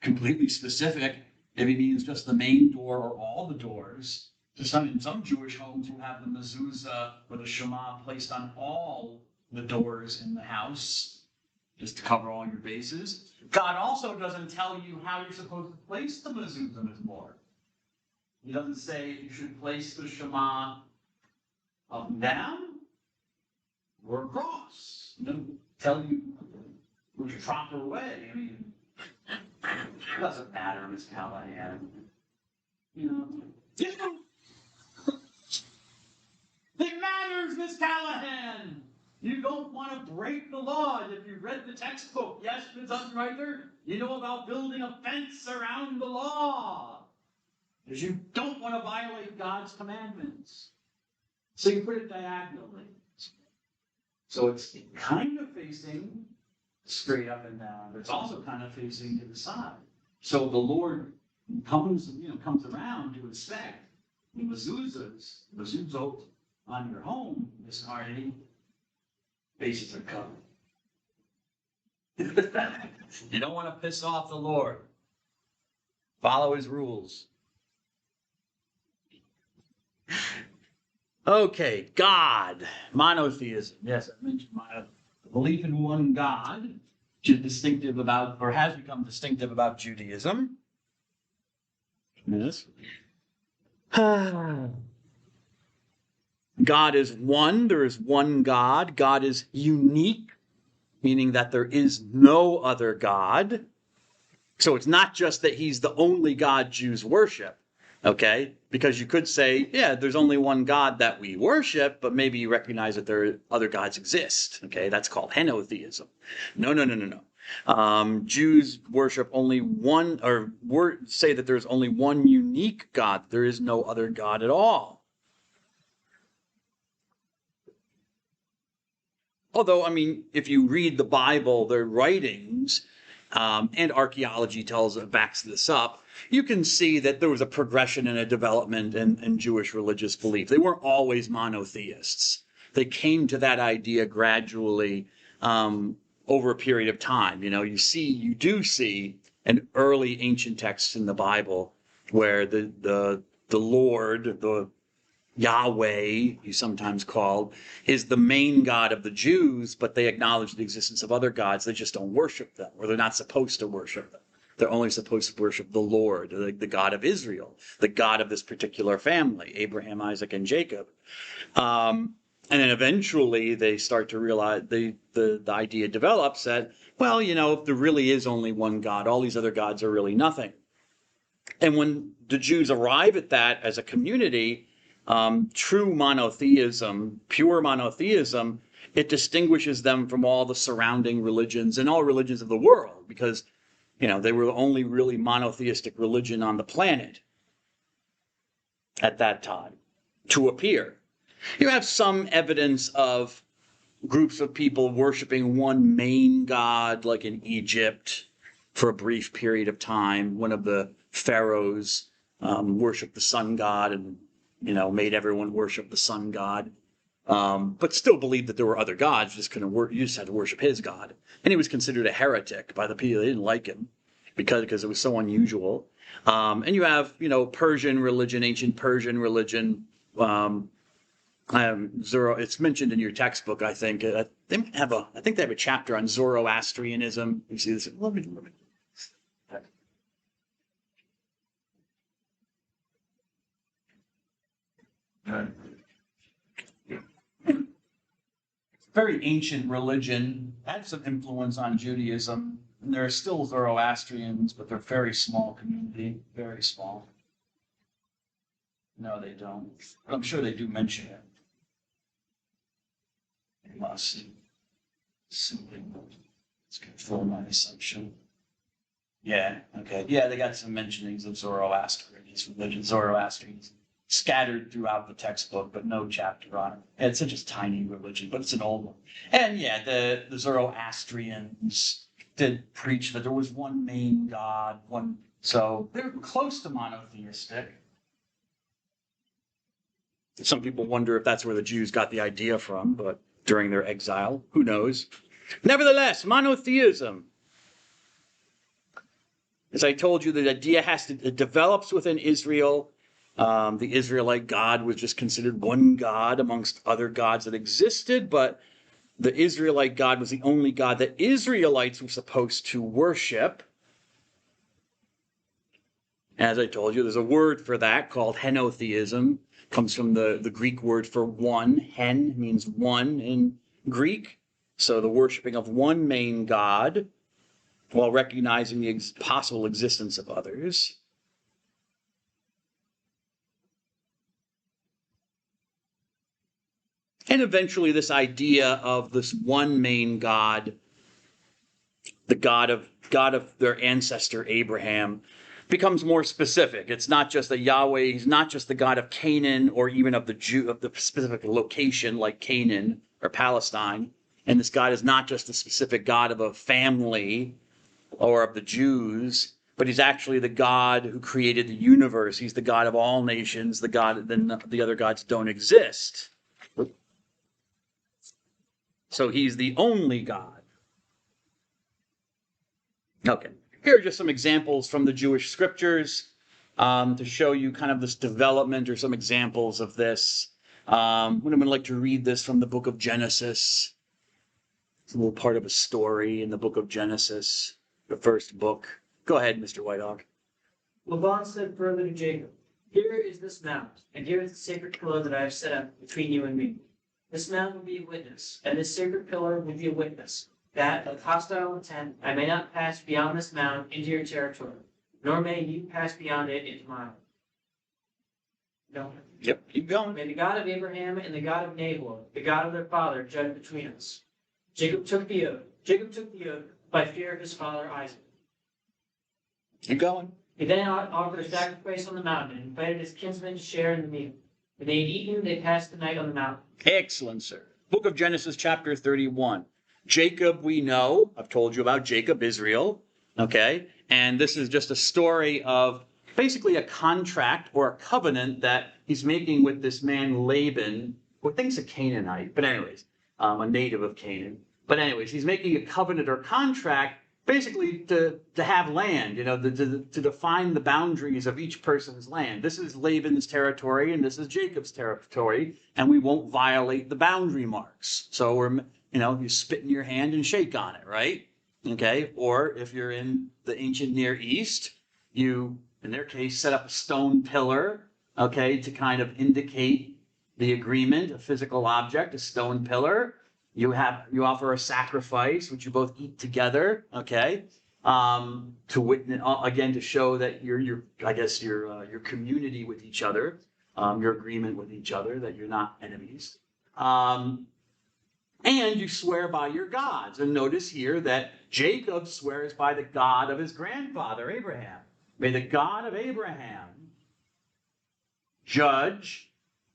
completely specific if he means just the main door or all the doors. So in some Jewish homes will have the mezuzah or the Shema placed on all the doors in the house, just to cover all your bases. God also doesn't tell you how you're supposed to place the mezuzah more. He doesn't say you should place the Shema up and down or across. He doesn't tell you which proper way. I mean, it doesn't matter, Miss Callahan. It matters, Miss Callahan. You don't want to break the law. If you read the textbook, yes, Ms. Unreiter, you know about building a fence around the law. Because you don't want to violate God's commandments. So you put it diagonally. So it's kind of facing straight up and down, but it's also kind of facing to the side. So the Lord comes around to inspect the mezuzot on your home, Miss Hardy. Faces are covered. You don't want to piss off the Lord. Follow his rules. Okay, God, monotheism. Yes, I mentioned my belief in one God, which is distinctive about, or has become distinctive about Judaism. Yes. God is one. There is one God. God is unique, meaning that there is no other God. So it's not just that he's the only God Jews worship. Okay, because you could say, yeah, there's only one God that we worship, but maybe you recognize that other gods exist. Okay, that's called henotheism. No. Jews worship only one, or say that there's only one unique God. There is no other God at all. Although, I mean, if you read the Bible, their writings, and archaeology backs this up, you can see that there was a progression and a development in Jewish religious belief. They weren't always monotheists. They came to that idea gradually over a period of time. You do see in early ancient texts in the Bible where the Lord, Yahweh, he's sometimes called, is the main God of the Jews, but they acknowledge the existence of other gods. They just don't worship them, or they're not supposed to worship them. They're only supposed to worship the Lord, the God of Israel, the God of this particular family, Abraham, Isaac, and Jacob. And then eventually they start to realize, the idea develops that, well, if there really is only one God, all these other gods are really nothing. And when the Jews arrive at that as a community, true monotheism, pure monotheism, it distinguishes them from all the surrounding religions and all religions of the world, because they were the only really monotheistic religion on the planet at that time to appear. You have some evidence of groups of people worshiping one main god, like in Egypt, for a brief period of time. One of the pharaohs worshipped the sun god and, made everyone worship the sun god. But still believed that there were other gods. You just had to worship his god. And he was considered a heretic by the people. They didn't like him because it was so unusual. And you have, Persian religion, ancient Persian religion. It's mentioned in your textbook, I think. I think they have a chapter on Zoroastrianism. You see this? Let me. Very ancient religion, had some influence on Judaism. And there are still Zoroastrians, but they're a very small community, very small. No, they don't. But I'm sure they do mention it. They must. Simply, let's confirm my assumption. Yeah, okay. Yeah, they got some mentionings of Zoroastrianism, religion, Zoroastrianism, scattered throughout the textbook, but no chapter on it. And it's such a tiny religion, but it's an old one. And yeah, the Zoroastrians did preach that there was one main God, so they're close to monotheistic. Some people wonder if that's where the Jews got the idea from, but during their exile, who knows? Nevertheless, monotheism. As I told you, the idea it develops within Israel. The Israelite God was just considered one God amongst other gods that existed, but the Israelite God was the only God that Israelites were supposed to worship. As I told you, there's a word for that called henotheism. It comes from the Greek word for one. Hen means one in Greek. So the worshiping of one main God while recognizing the possible existence of others. And eventually this idea of this one main God, the God of their ancestor Abraham, becomes more specific. It's not just that Yahweh, he's not just the God of Canaan or even of the specific location like Canaan or Palestine. And this God is not just the specific God of a family or of the Jews, but he's actually the God who created the universe. He's the God of all nations, the God, then the other gods don't exist. So he's the only God. Okay, here are just some examples from the Jewish scriptures to show you kind of this development or some examples of this. I'm going to like to read this from the book of Genesis. It's a little part of a story in the book of Genesis, the first book. Go ahead, Mr. Whitehawk. Laban said further to Jacob, "Here is this mount, and here is the sacred pillar that I have set up between you and me. This mount will be a witness, and this sacred pillar will be a witness, that, with hostile intent, I may not pass beyond this mount into your territory, nor may you pass beyond it into mine." No. Yep, keep going. "May the God of Abraham and the God of Nahor, the God of their father, judge between us." Jacob took the oath by fear of his father Isaac. Keep going. He then offered a sacrifice on the mountain and invited his kinsmen to share in the meal. When they had eaten, they passed the night on the mountain. Excellent, sir. Book of Genesis, chapter 31. Jacob, we know. I've told you about Jacob, Israel. Okay? And this is just a story of basically a contract or a covenant that he's making with this man Laban, who thinks a Canaanite, but anyways, a native of Canaan. But anyways, he's making a covenant or contract basically to have land, to define the boundaries of each person's land. This is Laban's territory and this is Jacob's territory, and we won't violate the boundary marks. So you spit in your hand and shake on it, right? Okay. Or if you're in the ancient Near East, you, in their case, set up a stone pillar, okay, to kind of indicate the agreement, a physical object, a stone pillar. You offer a sacrifice, which you both eat together, okay, to witness again to show that your community with each other, your agreement with each other, that you're not enemies, and you swear by your gods. And notice here that Jacob swears by the God of his grandfather Abraham. May the God of Abraham judge,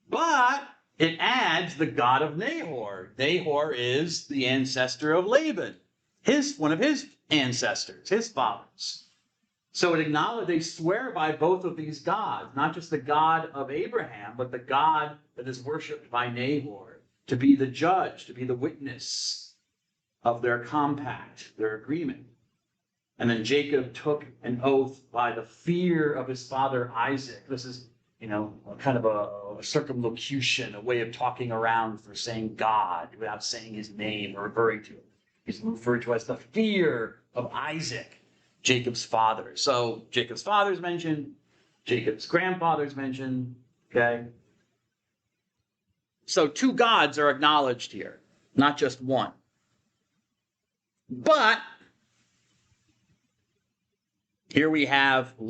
but it adds the God of Nahor. Nahor is the ancestor of Laban, one of his ancestors, his fathers. So it acknowledges, they swear by both of these gods, not just the God of Abraham, but the God that is worshipped by Nahor, to be the judge, to be the witness of their compact, their agreement. And then Jacob took an oath by the fear of his father Isaac. This is kind of a circumlocution, a way of talking around for saying God without saying his name or referring to him. He's referred to as the fear of Isaac, Jacob's father. So Jacob's father's mentioned, Jacob's grandfather's mentioned, okay? So two gods are acknowledged here, not just one. But here we have a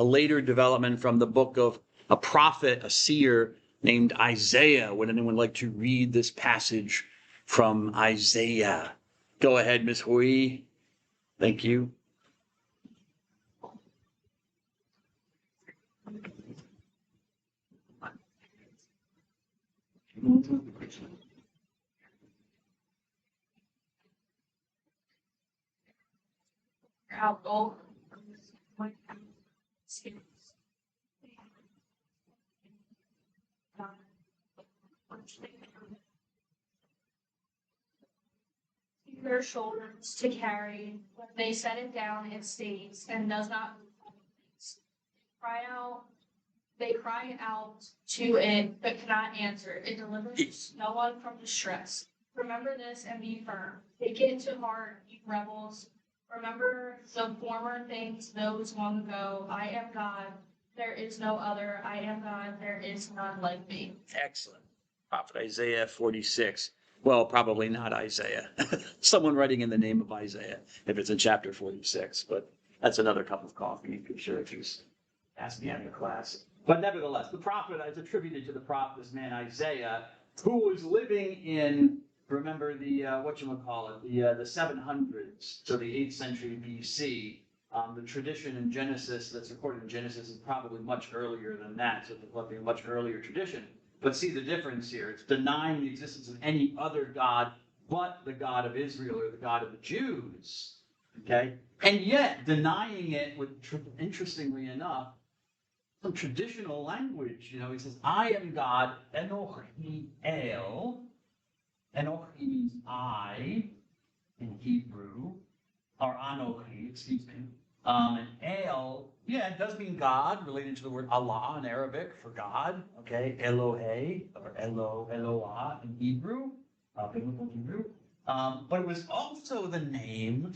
later development from the book of a prophet, a seer named Isaiah. Would anyone like to read this passage from Isaiah? Go ahead, Ms. Hui. Thank you. Their shoulders to carry. When they set it down, it stays and does not move. They cry out to it, but cannot answer. It delivers no one from distress. Remember this and be firm. Take it to heart, you rebels. Remember the former things, those long ago. I am God. There is no other. I am God. There is none like me. Excellent. Prophet Isaiah 46. Well, probably not Isaiah. Someone writing in the name of Isaiah, if it's in chapter 46. But that's another cup of coffee, I'm sure, if he's asked me after class. But nevertheless, the prophet is attributed to the prophet, this man Isaiah, who was living in, remember the, the 700s, so the 8th century BC. The tradition in Genesis that's recorded in Genesis is probably much earlier than that, so it's a much earlier tradition. But see the difference here. It's denying the existence of any other God but the God of Israel or the God of the Jews. Okay? And yet denying it with, interestingly enough, some traditional language. He says, I am God, Enochi El. Enochi means I in Hebrew, or Anochi, excuse me. And El, it does mean God, related to the word Allah in Arabic for God. Okay, Elohe or Eloah in Hebrew, biblical Hebrew. But it was also the name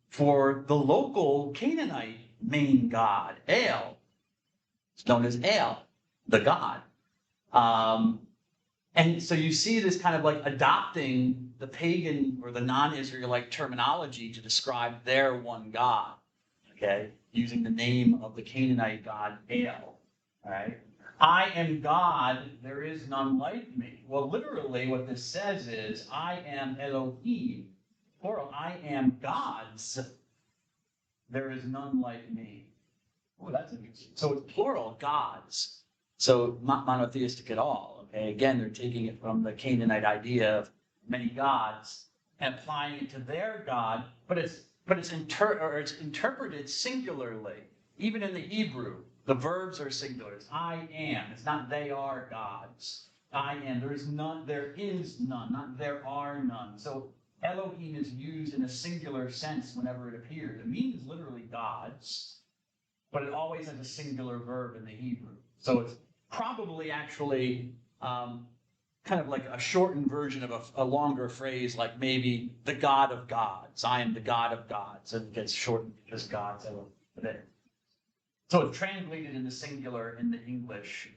for the local Canaanite main god, El. It's known as El, the god. And so you see this kind of like adopting the pagan or the non-Israelite terminology to describe their one God, okay? Using the name of the Canaanite god El, all right? I am God, there is none like me. Well, literally what this says is, I am Elohim, plural, I am gods, there is none like me. Oh, that's interesting. So it's plural, gods. So not monotheistic at all. Okay, again, they're taking it from the Canaanite idea of many gods and applying it to their God, but it's interpreted singularly. Even in the Hebrew, the verbs are singular. It's I am. It's not they are gods. I am. There is none. There is none. Not there are none. So Elohim is used in a singular sense whenever it appears. It means literally gods, but it always has a singular verb in the Hebrew. So it's probably actually kind of like a shortened version of a longer phrase, like maybe the God of gods. I am the God of gods, and it gets shortened because gods are there. So it's translated in the singular in the English,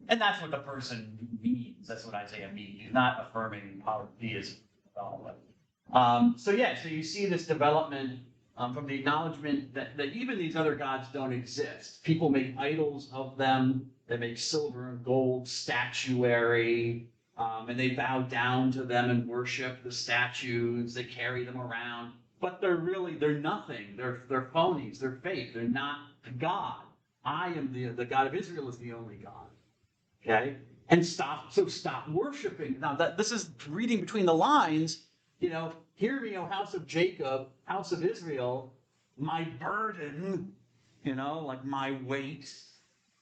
and that's what the person means. That's what Isaiah means. He's not affirming polytheism at all. So you see this development from the acknowledgement that even these other gods don't exist. People make idols of them. They make silver and gold statuary, and they bow down to them and worship the statues. They carry them around, but they're nothing. They're phonies. They're fake. They're not God. I am the God of Israel is the only God. Okay, and stop worshiping. Now this is reading between the lines. Hear me, O house of Jacob, house of Israel, my burden, like my weight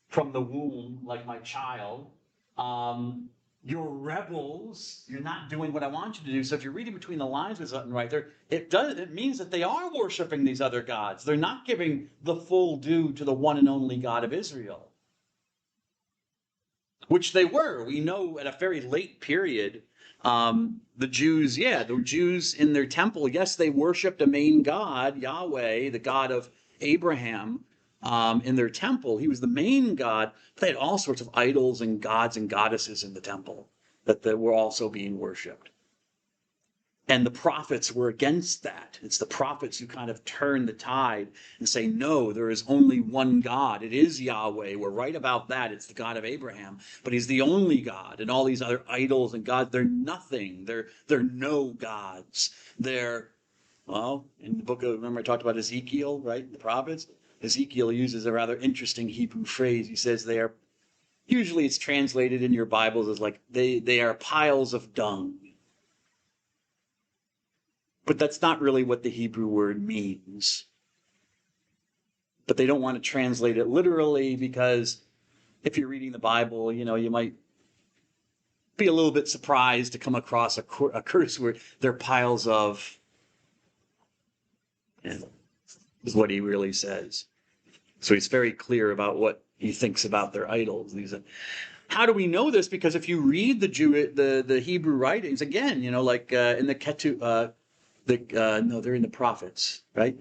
from the womb, like my child. You're rebels. You're not doing what I want you to do. So if you're reading between the lines with something right there, it means that they are worshiping these other gods. They're not giving the full due to the one and only God of Israel, which they were. We know at a very late period, the Jews in their temple, yes, they worshipped a main God, Yahweh, the God of Abraham, in their temple. He was the main God, but they had all sorts of idols and gods and goddesses in the temple that were also being worshipped. And the prophets were against that. It's the prophets who kind of turn the tide and say, no, there is only one God. It is Yahweh. We're right about that. It's the God of Abraham. But he's the only God. And all these other idols and gods, they're nothing. They're no gods. In the book of, remember I talked about Ezekiel, right? The prophets? Ezekiel uses a rather interesting Hebrew phrase. He says usually it's translated in your Bibles as like, they are piles of dung. But that's not really what the Hebrew word means. But they don't want to translate it literally because if you're reading the Bible, you might be a little bit surprised to come across a curse word. They're piles of, is what he really says. So he's very clear about what he thinks about their idols. How do we know this? Because if you read the Hebrew writings, again, like in the Ketuvim, no, they're in the prophets, right?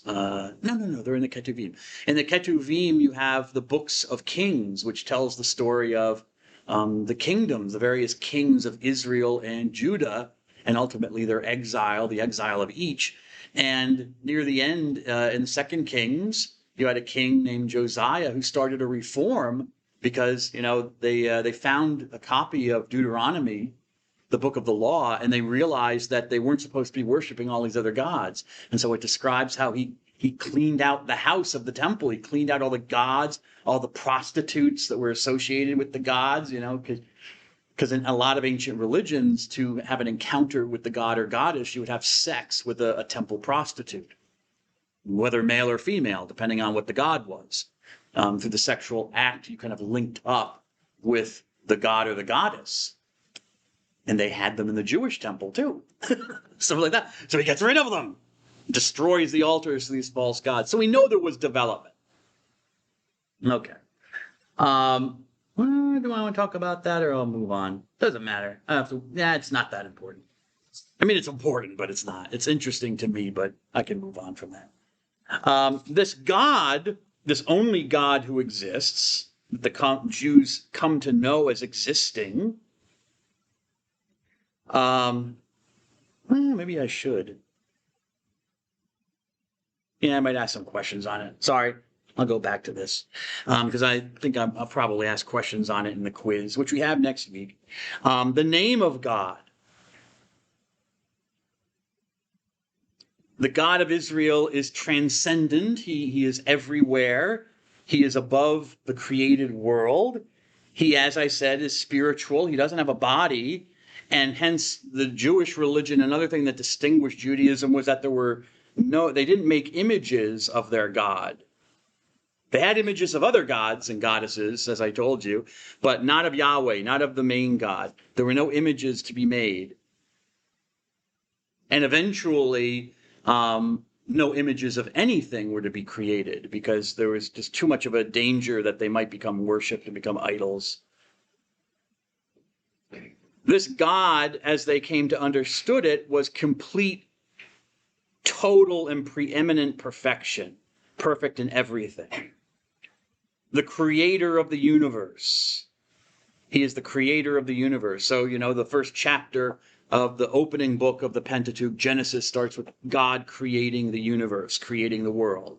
No, they're in the Ketuvim. In the Ketuvim, you have the books of Kings, which tells the story of the kingdoms, the various kings of Israel and Judah, and ultimately their exile, the exile of each. And near the end, in the Second Kings, you had a king named Josiah who started a reform because, they found a copy of Deuteronomy, the book of the law, and they realized that they weren't supposed to be worshiping all these other gods. And so it describes how he cleaned out the house of the temple. He cleaned out all the gods, all the prostitutes that were associated with the gods, because in a lot of ancient religions, to have an encounter with the god or goddess, you would have sex with a temple prostitute, whether male or female, depending on what the god was. Through the sexual act, you kind of linked up with the god or the goddess. And they had them in the Jewish temple too. Something like that. So he gets rid of them. Destroys the altars to these false gods. So we know there was development. Okay. Do I want to talk about that or I'll move on? Doesn't matter. It's not that important. I mean, it's important, but it's not. It's interesting to me, but I can move on from that. This God, this only God who exists, that the Jews come to know as existing, maybe I should. I might ask some questions on it. Sorry, I'll go back to this because I think I'll probably ask questions on it in the quiz, which we have next week. The name of God. The God of Israel is transcendent. He is everywhere. He is above the created world. He, as I said, is spiritual. He doesn't have a body. And hence the Jewish religion, another thing that distinguished Judaism was that they didn't make images of their God. They had images of other gods and goddesses, as I told you, but not of Yahweh, not of the main God. There were no images to be made. And eventually, no images of anything were to be created because there was just too much of a danger that they might become worshipped and become idols. This God, as they came to understood it, was complete, total, and preeminent perfection, perfect in everything. The creator of the universe. He is the creator of the universe. So, the first chapter of the opening book of the Pentateuch, Genesis, starts with God creating the universe, creating the world.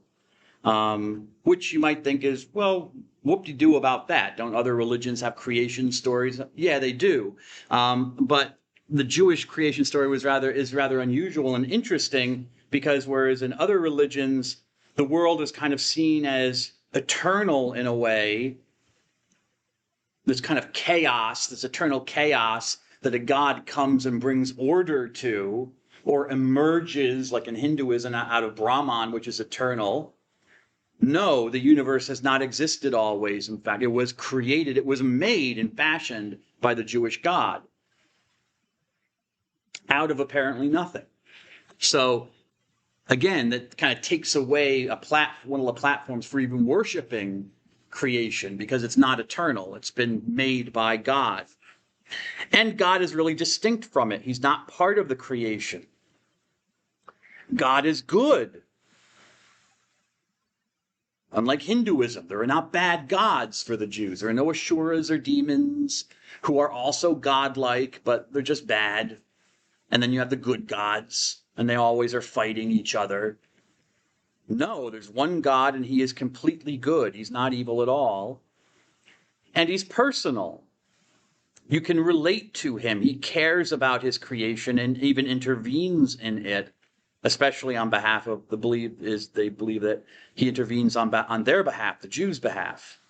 Which you might think is, well, whoop-de-doo about that. Don't other religions have creation stories? Yeah, they do. But the Jewish creation story is rather unusual and interesting because whereas in other religions, the world is kind of seen as eternal in a way, this kind of chaos, this eternal chaos that a God comes and brings order to, or emerges, like in Hinduism, out of Brahman, which is eternal. No, the universe has not existed always. In fact, it was created, it was made and fashioned by the Jewish God out of apparently nothing. So, again, that kind of takes away one of the platforms for even worshiping creation because it's not eternal. It's been made by God. And God is really distinct from it. He's not part of the creation. God is good. Unlike Hinduism, there are not bad gods for the Jews. There are no Asuras or demons who are also godlike, but they're just bad. And then you have the good gods, and they always are fighting each other. No, there's one God, and he is completely good. He's not evil at all. And he's personal. You can relate to him. He cares about his creation and even intervenes in it, especially on behalf of they believe that he intervenes on their behalf, the Jews' behalf.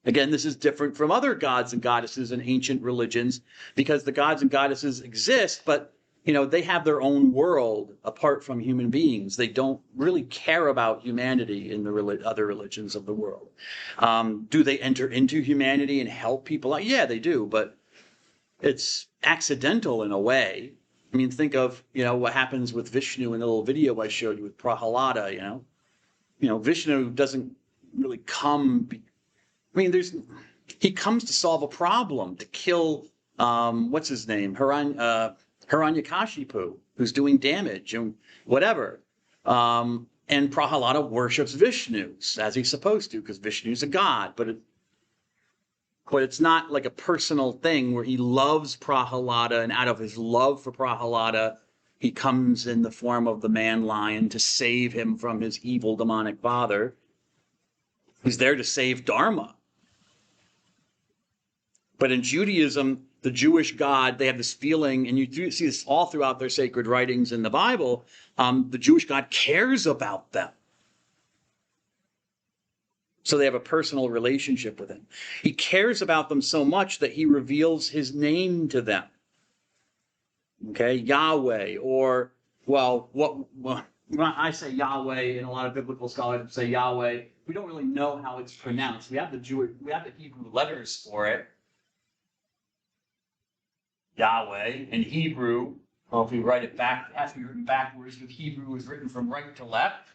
Again, this is different from other gods and goddesses in ancient religions because the gods and goddesses exist, but they have their own world apart from human beings. They don't really care about humanity in the other religions of the world. Do they enter into humanity and help people out? Yeah, they do, but it's accidental in a way. I mean, think of, what happens with Vishnu in the little video I showed you with Prahalada, Vishnu doesn't really come. He comes to solve a problem, to kill, what's his name? Hiranyakashipu, who's doing damage and whatever. And Prahalada worships Vishnu, as he's supposed to, because Vishnu's a god, but it's not like a personal thing where he loves Prahalada, and out of his love for Prahalada, he comes in the form of the man lion to save him from his evil demonic father. He's there to save Dharma. But in Judaism, the Jewish God, they have this feeling, and you do see this all throughout their sacred writings in the Bible, the Jewish God cares about them. So they have a personal relationship with him. He cares about them so much that he reveals his name to them. Okay, Yahweh, or, when I say Yahweh, and a lot of biblical scholars say Yahweh, we don't really know how it's pronounced. We have the Hebrew letters for it. Yahweh in Hebrew, well, if we write it back, it has to be written backwards, because Hebrew is written from right to left.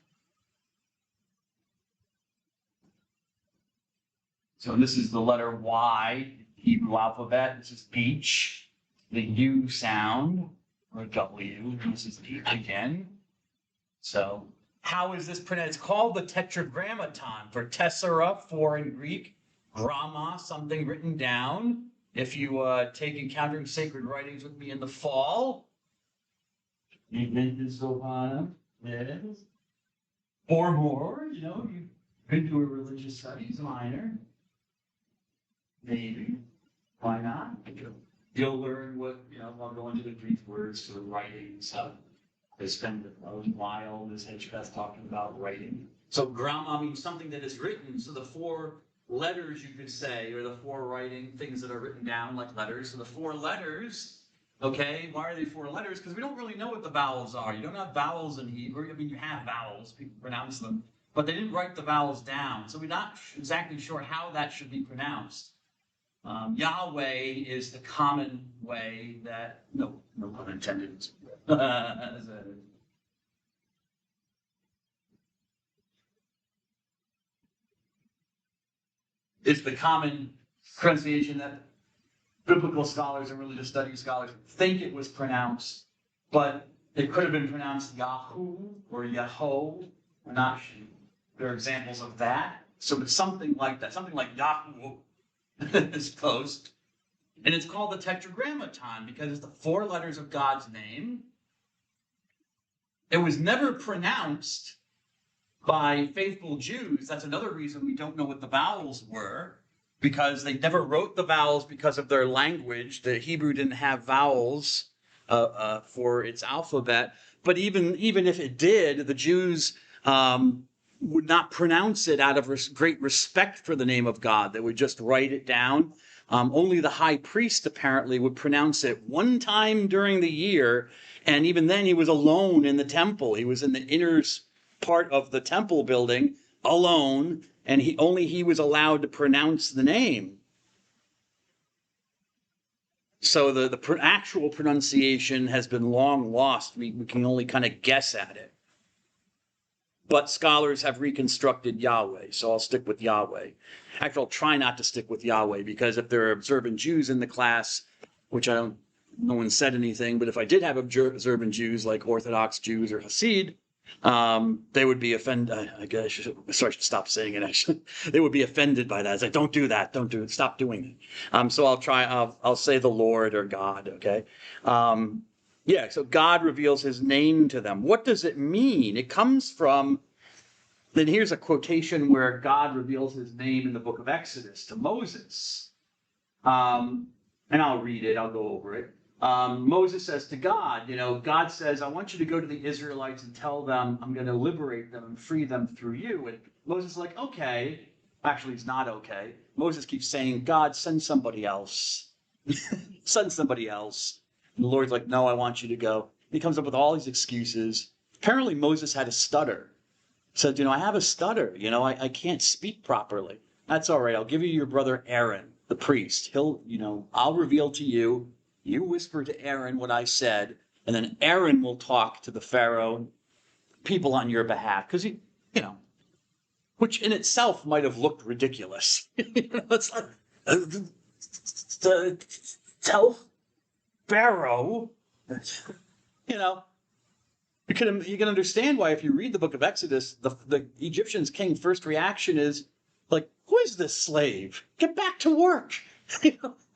So this is the letter Y, Hebrew alphabet. This is H, the U sound, or W. This is H again. So how is this pronounced? It's called the Tetragrammaton, for tessera, four in Greek, gramma, something written down. If you take Encountering Sacred Writings with me in the fall, or more, you've been to a religious studies minor. Maybe. Why not? You'll learn what, I'll go into the Greek words for writing stuff. They spend a while in this Hedgepeth talking about writing. So gramma means something that is written. So the four letters, you could say, or the four writing things that are written down like letters. So the four letters, okay, why are they four letters? Because we don't really know what the vowels are. You don't have vowels in Hebrew. I mean, you have vowels, people pronounce them, but they didn't write the vowels down. So we're not exactly sure how that should be pronounced. Yahweh is the common way that, no pun intended, It's the common pronunciation that biblical scholars and religious studies scholars think it was pronounced, but it could have been pronounced Yahoo or Yahoo. We're not sure. There are examples of that. So it's something like that, something like Yahoo is close. And it's called the Tetragrammaton because it's the 4 letters of God's name. It was never pronounced by faithful Jews. That's another reason we don't know what the vowels were, because they never wrote the vowels because of their language. The Hebrew didn't have vowels for its alphabet. But even if it did, the Jews would not pronounce it out of great respect for the name of God. They would just write it down. Only the high priest apparently would pronounce it one time during the year, and even then he was alone in the temple. He was in the inner part of the temple building alone, and he was allowed to pronounce the name. So the actual pronunciation has been long lost. We can only kind of guess at it. But scholars have reconstructed Yahweh, so I'll stick with Yahweh. Actually, I'll try not to stick with Yahweh, because if there are observant Jews in the class, which no one said anything, but if I did have observant Jews like Orthodox Jews or Hasid, they would be offended. I guess I should stop saying it, actually. They would be offended by that. It's like, don't do that. Don't do it. Stop doing it. So I'll say the Lord or God, okay? So God reveals his name to them. What does it mean? It comes from, then here's a quotation where God reveals his name in the book of Exodus to Moses. And I'll read it. I'll go over it. Moses says to God, God says, I want you to go to the Israelites and tell them I'm going to liberate them and free them through you. And Moses is like, okay. Actually, it's not okay. Moses keeps saying, God, send somebody else. Send somebody else. And the Lord's like, no, I want you to go. He comes up with all these excuses. Apparently, Moses had a stutter. Said, I have a stutter. I can't speak properly. That's all right. I'll give you your brother Aaron, the priest. I'll reveal to you. You whisper to Aaron what I said, and then Aaron will talk to the Pharaoh, people on your behalf. Because which in itself might have looked ridiculous. It's like, tell Pharaoh, You can understand why, if you read the book of Exodus, the Egyptians' king's first reaction is like, who is this slave? Get back to work.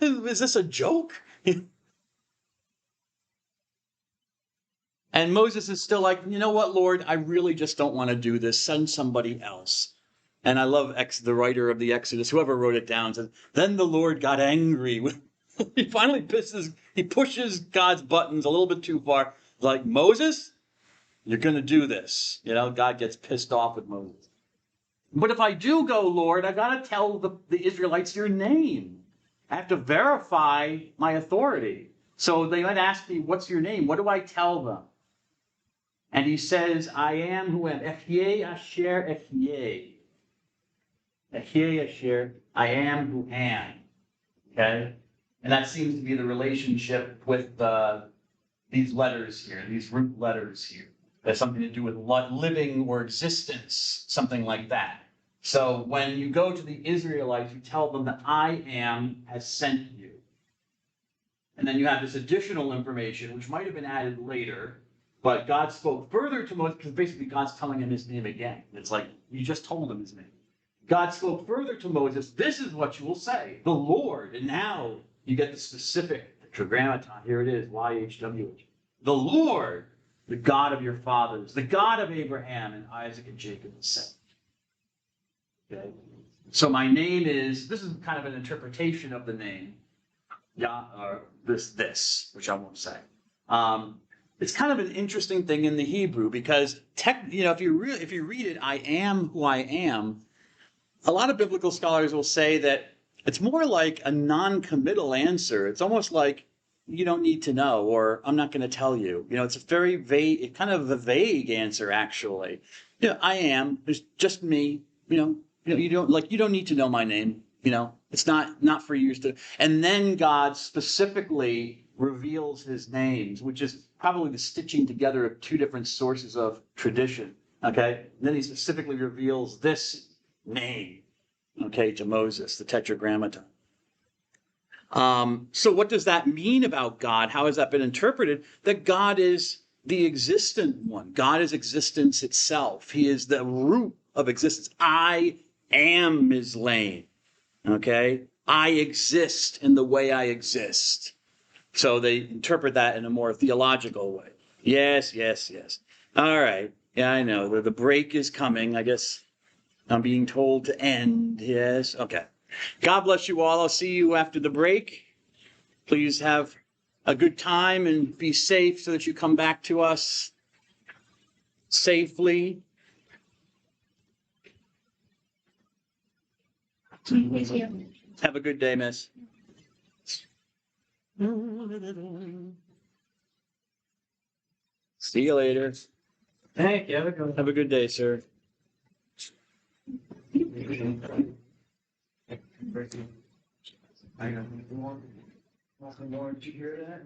Is this a joke? And Moses is still like, you know what, Lord, I really just don't want to do this. Send somebody else. And I love the writer of the Exodus, whoever wrote it down, says, then the Lord got angry. He finally pushes God's buttons a little bit too far. Like, Moses, you're going to do this. God gets pissed off with Moses. But if I do go, Lord, I've got to tell the Israelites your name. I have to verify my authority. So they might ask me, what's your name? What do I tell them? And he says, I am who am. Ehyeh asher ehyeh. Ehyeh asher, I am who am. Okay? And that seems to be the relationship with these letters here, these root letters here. That's something to do with living or existence, something like that. So when you go to the Israelites, you tell them that I am has sent you. And then you have this additional information, which might have been added later, but God spoke further to Moses, because basically God's telling him his name again. It's like, you just told him his name. God spoke further to Moses, this is what you will say, the Lord. And now you get the specific tetragrammaton. Here it is, YHWH. The Lord, the God of your fathers, the God of Abraham and Isaac and Jacob, said. Okay? So my name this is kind of an interpretation of the name, this, which I won't say. It's kind of an interesting thing in the Hebrew, because if you read it, I am who I am, a lot of biblical scholars will say that it's more like a non-committal answer. It's almost like, you don't need to know, or I'm not going to tell you. It's a very vague, kind of a vague answer, actually. I am. It's just me. You don't need to know my name. It's not for you to. And then God specifically reveals his names, which is probably the stitching together of two different sources of tradition. Okay, and then he specifically reveals this name, okay, to Moses, the Tetragrammaton. So what does that mean about God? How has that been interpreted? That God is the existent one. God is existence itself. He is the root of existence. I am Mislaine. Okay? I exist in the way I exist. So they interpret that in a more theological way. Yes, yes, yes. All right. Yeah, I know. The break is coming. I guess I'm being told to end. Yes. Okay. God bless you all. I'll see you after the break. Please have a good time and be safe so that you come back to us safely. Have a good day, miss. See you later. Thank you. Have a good one. Have a good day, sir. I know. Welcome, Lord. Did you hear that?